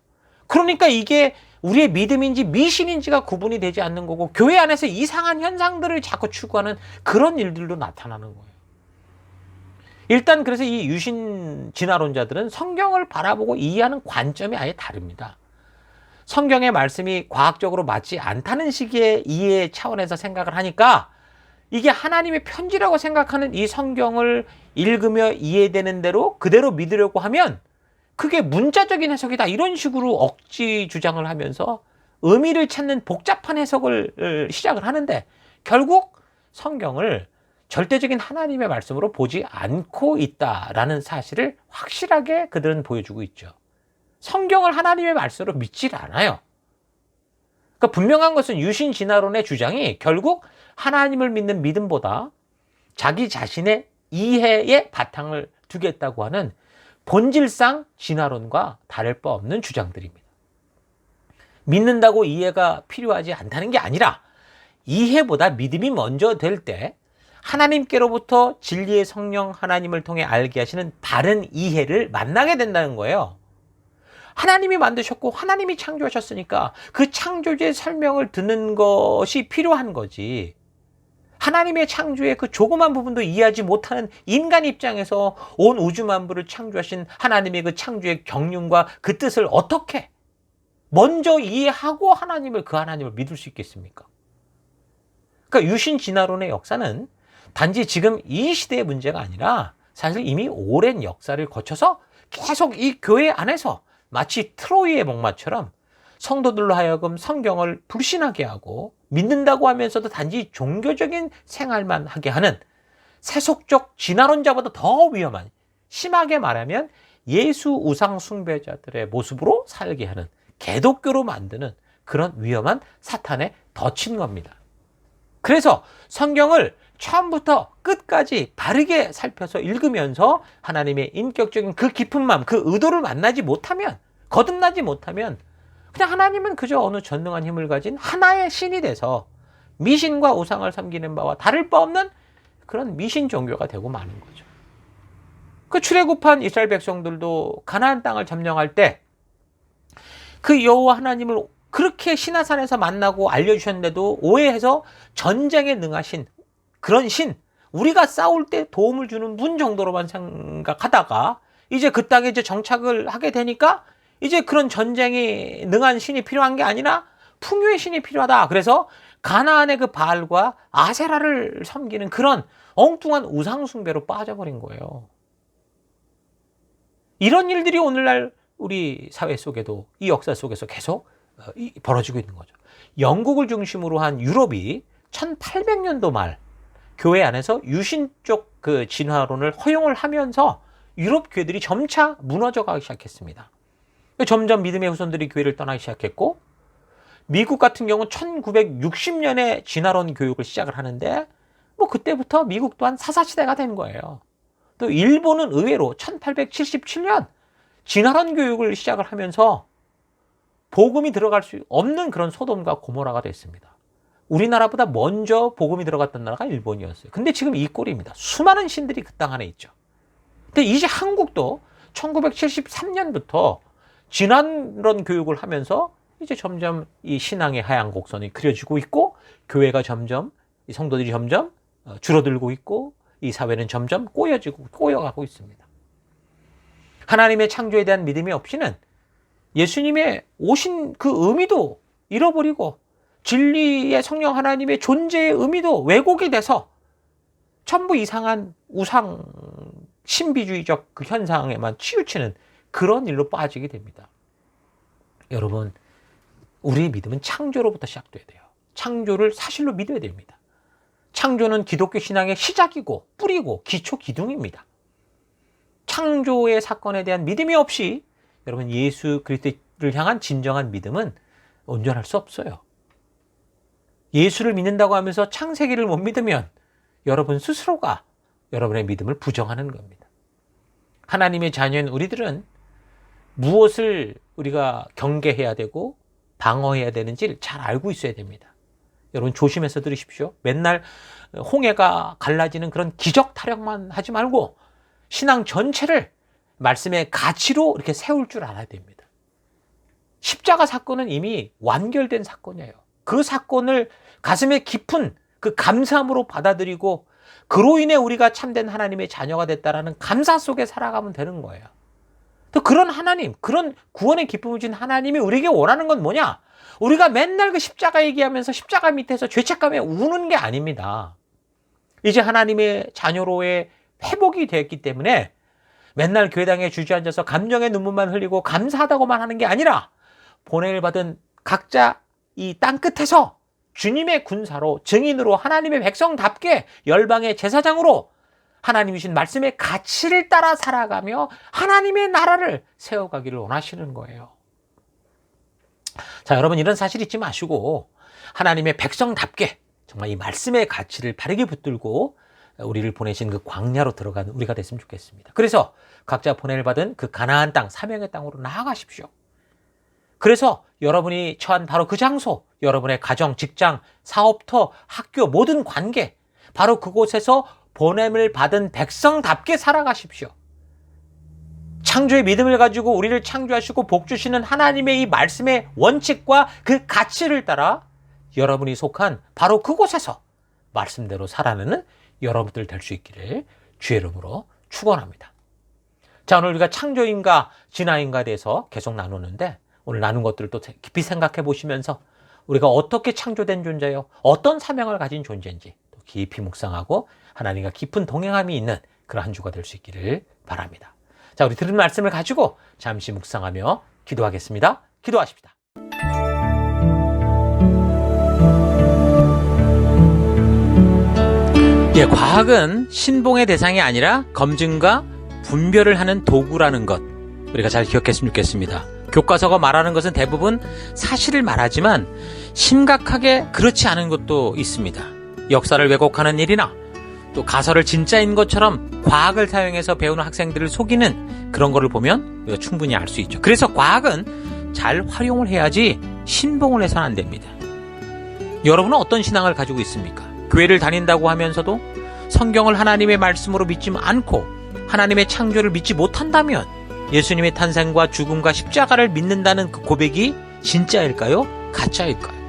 그러니까 이게 우리의 믿음인지 미신인지가 구분이 되지 않는 거고, 교회 안에서 이상한 현상들을 자꾸 추구하는 그런 일들도 나타나는 거예요. 일단 그래서 이 유신 진화론자들은 성경을 바라보고 이해하는 관점이 아예 다릅니다. 성경의 말씀이 과학적으로 맞지 않다는 식의 이해 차원에서 생각을 하니까, 이게 하나님의 편지라고 생각하는 이 성경을 읽으며 이해되는 대로 그대로 믿으려고 하면 그게 문자적인 해석이다, 이런 식으로 억지 주장을 하면서 의미를 찾는 복잡한 해석을 시작을 하는데, 결국 성경을 절대적인 하나님의 말씀으로 보지 않고 있다라는 사실을 확실하게 그들은 보여주고 있죠. 성경을 하나님의 말씀으로 믿질 않아요. 그러니까 분명한 것은 유신 진화론의 주장이 결국 하나님을 믿는 믿음보다 자기 자신의 이해에 바탕을 두겠다고 하는 본질상 진화론과 다를 바 없는 주장들입니다. 믿는다고 이해가 필요하지 않다는 게 아니라, 이해보다 믿음이 먼저 될 때 하나님께로부터 진리의 성령 하나님을 통해 알게 하시는 바른 이해를 만나게 된다는 거예요. 하나님이 만드셨고 하나님이 창조하셨으니까 그 창조주의 설명을 듣는 것이 필요한 거지. 하나님의 창조의 그 조그만 부분도 이해하지 못하는 인간 입장에서 온 우주 만물을 창조하신 하나님의 그 창조의 경륜과 그 뜻을 어떻게 먼저 이해하고 그 하나님을 믿을 수 있겠습니까? 그러니까 유신 진화론의 역사는 단지 지금 이 시대의 문제가 아니라 사실 이미 오랜 역사를 거쳐서 계속 이 교회 안에서 마치 트로이의 목마처럼 성도들로 하여금 성경을 불신하게 하고 믿는다고 하면서도 단지 종교적인 생활만 하게 하는 세속적 진화론자보다 더 위험한, 심하게 말하면 예수 우상 숭배자들의 모습으로 살게 하는, 개독교로 만드는 그런 위험한 사탄에 덫인 겁니다. 그래서 성경을 처음부터 끝까지 바르게 살펴서 읽으면서 하나님의 인격적인 그 깊은 마음, 그 의도를 만나지 못하면, 거듭나지 못하면 그냥 하나님은 그저 어느 전능한 힘을 가진 하나의 신이 돼서 미신과 우상을 섬기는 바와 다를 바 없는 그런 미신 종교가 되고 마는 거죠. 그 출애굽한 이스라엘 백성들도 가나안 땅을 점령할 때 그 여호와 하나님을 그렇게 시나산에서 만나고 알려주셨는데도 오해해서 전쟁에 능하신 그런 신, 우리가 싸울 때 도움을 주는 분 정도로만 생각하다가 이제 그 땅에 이제 정착을 하게 되니까 이제 그런 전쟁이 능한 신이 필요한 게 아니라 풍요의 신이 필요하다. 그래서 가나안의 그 바알과 아세라를 섬기는 그런 엉뚱한 우상 숭배로 빠져버린 거예요. 이런 일들이 오늘날 우리 사회 속에도 이 역사 속에서 계속 벌어지고 있는 거죠. 영국을 중심으로 한 유럽이 1800년도 말 교회 안에서 유신적 그 진화론을 허용을 하면서 유럽 교회들이 점차 무너져 가기 시작했습니다. 점점 믿음의 후손들이 교회를 떠나기 시작했고, 미국 같은 경우는 1960년에 진화론 교육을 시작을 하는데 뭐 그때부터 미국 또한 사사시대가 된 거예요. 또 일본은 의외로 1877년 진화론 교육을 시작을 하면서 복음이 들어갈 수 없는 그런 소돔과 고모라가 됐습니다. 우리나라보다 먼저 복음이 들어갔던 나라가 일본이었어요. 근데 지금 이 꼴입니다. 수많은 신들이 그 땅 안에 있죠. 근데 이제 한국도 1973년부터 진화론 교육을 하면서 이제 점점 이 신앙의 하향 곡선이 그려지고 있고, 교회가 점점, 이 성도들이 점점 줄어들고 있고, 이 사회는 점점 꼬여가고 있습니다. 하나님의 창조에 대한 믿음이 없이는 예수님의 오신 그 의미도 잃어버리고 진리의 성령 하나님의 존재의 의미도 왜곡이 돼서 전부 이상한 우상 신비주의적 그 현상에만 치우치는 그런 일로 빠지게 됩니다. 여러분, 우리의 믿음은 창조로부터 시작돼야 돼요. 창조를 사실로 믿어야 됩니다. 창조는 기독교 신앙의 시작이고 뿌리고 기초 기둥입니다. 창조의 사건에 대한 믿음이 없이 여러분 예수 그리스도를 향한 진정한 믿음은 온전할 수 없어요. 예수를 믿는다고 하면서 창세기를 못 믿으면 여러분 스스로가 여러분의 믿음을 부정하는 겁니다. 하나님의 자녀인 우리들은 무엇을 우리가 경계해야 되고 방어해야 되는지를 잘 알고 있어야 됩니다. 여러분 조심해서 들으십시오. 맨날 홍해가 갈라지는 그런 기적 타령만 하지 말고 신앙 전체를 말씀의 가치로 이렇게 세울 줄 알아야 됩니다. 십자가 사건은 이미 완결된 사건이에요. 그 사건을 가슴에 깊은 그 감사함으로 받아들이고 그로 인해 우리가 참된 하나님의 자녀가 됐다라는 감사 속에 살아가면 되는 거예요. 또 그런 하나님, 그런 구원의 기쁨을 준 하나님이 우리에게 원하는 건 뭐냐? 우리가 맨날 그 십자가 얘기하면서 십자가 밑에서 죄책감에 우는 게 아닙니다. 이제 하나님의 자녀로의 회복이 되었기 때문에 맨날 교회당에 주저앉아서 감정의 눈물만 흘리고 감사하다고만 하는 게 아니라 본행을 받은 각자 이 땅 끝에서 주님의 군사로 증인으로 하나님의 백성답게 열방의 제사장으로 하나님이신 말씀의 가치를 따라 살아가며 하나님의 나라를 세워가기를 원하시는 거예요. 자, 여러분 이런 사실 잊지 마시고 하나님의 백성답게 정말 이 말씀의 가치를 바르게 붙들고 우리를 보내신 그 광야로 들어가는 우리가 됐으면 좋겠습니다. 그래서 각자 보냄을 받은 그 가나안 땅, 사명의 땅으로 나아가십시오. 그래서 여러분이 처한 바로 그 장소, 여러분의 가정, 직장, 사업터, 학교, 모든 관계, 바로 그곳에서 보냄을 받은 백성답게 살아가십시오. 창조의 믿음을 가지고 우리를 창조하시고 복 주시는 하나님의 이 말씀의 원칙과 그 가치를 따라 여러분이 속한 바로 그곳에서 말씀대로 살아내는 여러분들 될 수 있기를 주의 이름으로 축원합니다. 자, 오늘 우리가 창조인과 진화인과에 대해서 계속 나누는데 오늘 나눈 것들을 또 깊이 생각해 보시면서 우리가 어떻게 창조된 존재요, 어떤 사명을 가진 존재인지 또 깊이 묵상하고 하나님과 깊은 동행함이 있는 그런 한 주가 될 수 있기를 바랍니다. 자, 우리 들은 말씀을 가지고 잠시 묵상하며 기도하겠습니다. 기도하십시다. 예, 과학은 신봉의 대상이 아니라 검증과 분별을 하는 도구라는 것, 우리가 잘 기억했으면 좋겠습니다. 교과서가 말하는 것은 대부분 사실을 말하지만 심각하게 그렇지 않은 것도 있습니다. 역사를 왜곡하는 일이나 또 가설을 진짜인 것처럼 과학을 사용해서 배우는 학생들을 속이는 그런 거를 보면 우리가 충분히 알 수 있죠. 그래서 과학은 잘 활용을 해야지 신봉을 해서는 안 됩니다. 여러분은 어떤 신앙을 가지고 있습니까? 교회를 다닌다고 하면서도 성경을 하나님의 말씀으로 믿지 않고 하나님의 창조를 믿지 못한다면 예수님의 탄생과 죽음과 십자가를 믿는다는 그 고백이 진짜일까요? 가짜일까요?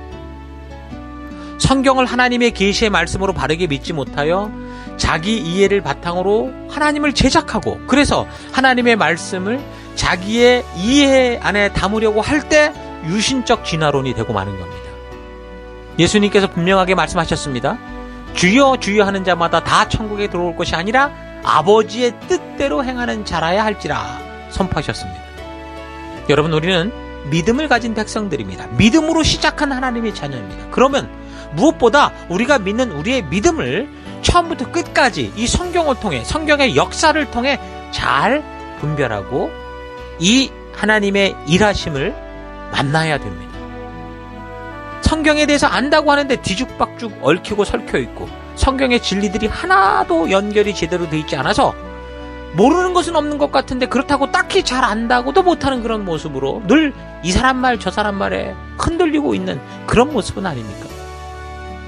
성경을 하나님의 계시의 말씀으로 바르게 믿지 못하여 자기 이해를 바탕으로 하나님을 제작하고 그래서 하나님의 말씀을 자기의 이해 안에 담으려고 할 때 유신적 진화론이 되고 마는 겁니다. 예수님께서 분명하게 말씀하셨습니다. 주여 주여 하는 자마다 다 천국에 들어올 것이 아니라 아버지의 뜻대로 행하는 자라야 할지라 선포하셨습니다. 여러분, 우리는 믿음을 가진 백성들입니다. 믿음으로 시작한 하나님의 자녀입니다. 그러면 무엇보다 우리가 믿는 우리의 믿음을 처음부터 끝까지 이 성경을 통해, 성경의 역사를 통해 잘 분별하고 이 하나님의 일하심을 만나야 됩니다. 성경에 대해서 안다고 하는데 뒤죽박죽 얽히고 설켜 있고 성경의 진리들이 하나도 연결이 제대로 되어 있지 않아서 모르는 것은 없는 것 같은데 그렇다고 딱히 잘 안다고도 못하는 그런 모습으로 늘 이 사람 말 저 사람 말에 흔들리고 있는 그런 모습은 아닙니까?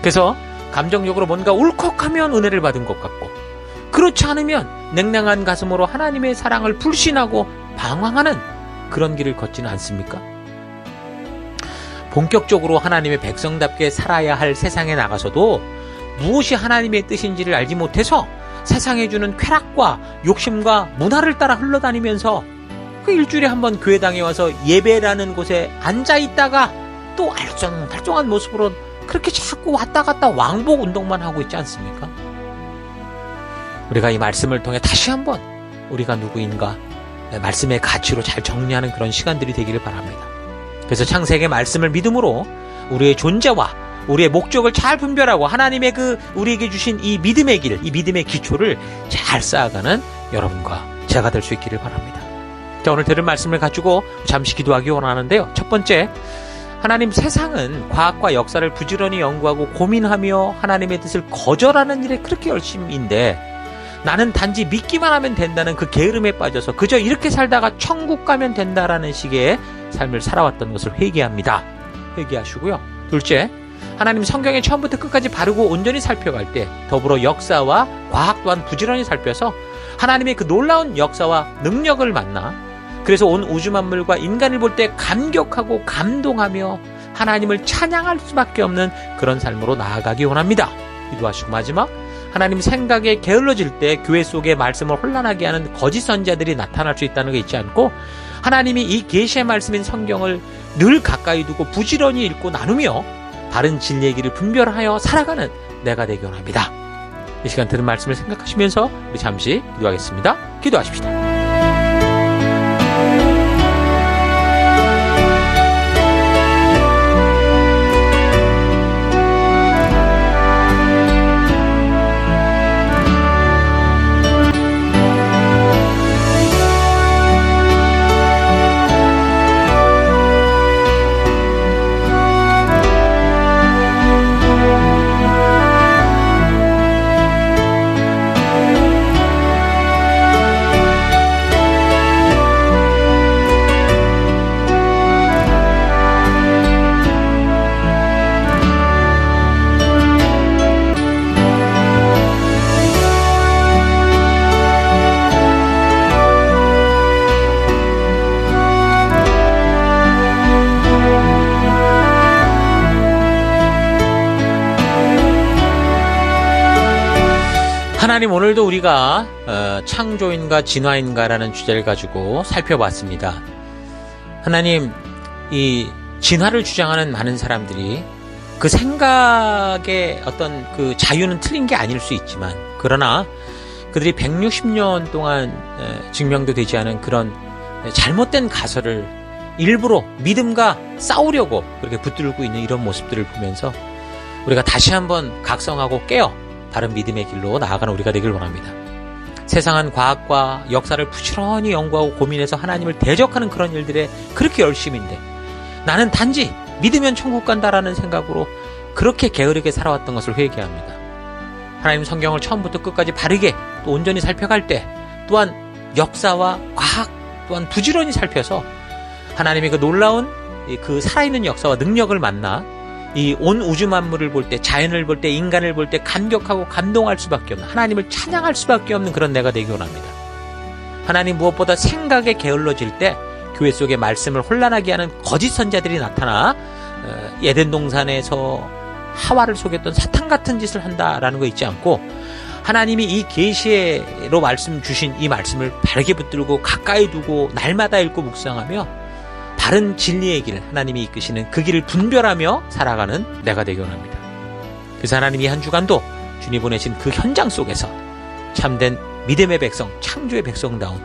그래서 감정적으로 뭔가 울컥하면 은혜를 받은 것 같고 그렇지 않으면 냉랭한 가슴으로 하나님의 사랑을 불신하고 방황하는 그런 길을 걷지는 않습니까? 본격적으로 하나님의 백성답게 살아야 할 세상에 나가서도 무엇이 하나님의 뜻인지를 알지 못해서 세상에 주는 쾌락과 욕심과 문화를 따라 흘러다니면서 그 일주일에 한 번 교회당에 와서 예배라는 곳에 앉아있다가 또 알쏭달쏭한 모습으로 그렇게 자꾸 왔다 갔다 왕복 운동만 하고 있지 않습니까? 우리가 이 말씀을 통해 다시 한번 우리가 누구인가 말씀의 가치로 잘 정리하는 그런 시간들이 되기를 바랍니다. 그래서 창세기의 말씀을 믿음으로 우리의 존재와 우리의 목적을 잘 분별하고 하나님의 우리에게 주신 이 믿음의 길, 이 믿음의 기초를 잘 쌓아가는 여러분과 제가 될 수 있기를 바랍니다. 자, 오늘 들은 말씀을 가지고 잠시 기도하기 원하는데요. 첫 번째, 하나님, 세상은 과학과 역사를 부지런히 연구하고 고민하며 하나님의 뜻을 거절하는 일에 그렇게 열심인데 나는 단지 믿기만 하면 된다는 그 게으름에 빠져서 그저 이렇게 살다가 천국 가면 된다라는 식의 삶을 살아왔던 것을 회개합니다. 회개하시고요. 둘째, 하나님, 성경의 처음부터 끝까지 바르고 온전히 살펴갈 때 더불어 역사와 과학 또한 부지런히 살펴서 하나님의 그 놀라운 역사와 능력을 만나 그래서 온 우주 만물과 인간을 볼 때 감격하고 감동하며 하나님을 찬양할 수밖에 없는 그런 삶으로 나아가기 원합니다. 기도하시고 마지막, 하나님, 생각에 게을러질 때 교회 속에 말씀을 혼란하게 하는 거짓 선지자들이 나타날 수 있다는 거 잊지 않고 하나님이 이 계시의 말씀인 성경을 늘 가까이 두고 부지런히 읽고 나누며 바른 진리의 길을 분별하여 살아가는 내가 되기 원합니다. 이 시간 들은 말씀을 생각하시면서 우리 잠시 기도하겠습니다. 기도하십시다. 하나님, 오늘도 우리가 창조인가 진화인가라는 주제를 가지고 살펴봤습니다. 하나님, 이 진화를 주장하는 많은 사람들이 그 생각의 어떤 그 자유는 틀린 게 아닐 수 있지만, 그러나 그들이 160년 동안 증명도 되지 않은 그런 잘못된 가설을 일부러 믿음과 싸우려고 그렇게 붙들고 있는 이런 모습들을 보면서 우리가 다시 한번 각성하고 깨어 다른 믿음의 길로 나아가는 우리가 되길 원합니다. 세상은 과학과 역사를 부지런히 연구하고 고민해서 하나님을 대적하는 그런 일들에 그렇게 열심인데, 나는 단지 믿으면 천국 간다라는 생각으로 그렇게 게으르게 살아왔던 것을 회개합니다. 하나님 성경을 처음부터 끝까지 바르게 또 온전히 살펴갈 때, 또한 역사와 과학 또한 부지런히 살펴서 하나님의 그 놀라운 그 살아있는 역사와 능력을 만나 이 온 우주 만물을 볼 때, 자연을 볼 때, 인간을 볼 때 감격하고 감동할 수밖에 없는, 하나님을 찬양할 수밖에 없는 그런 내가 되기 원합니다. 하나님, 무엇보다 생각에 게을러질 때 교회 속에 말씀을 혼란하게 하는 거짓 선자들이 나타나 에덴 동산에서 하와를 속였던 사탄 같은 짓을 한다라는 거 잊지 않고, 하나님이 이 계시로 말씀 주신 이 말씀을 바르게 붙들고 가까이 두고 날마다 읽고 묵상하며 바른 진리의 길, 하나님이 이끄시는 그 길을 분별하며 살아가는 내가 되기 원합니다. 그래서 하나님이 한 주간도 주님 보내신 그 현장 속에서 참된 믿음의 백성, 창조의 백성다운,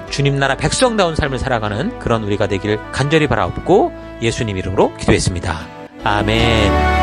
주님 나라 백성다운 삶을 살아가는 그런 우리가 되길 간절히 바라옵고 예수님 이름으로 기도했습니다. 아멘.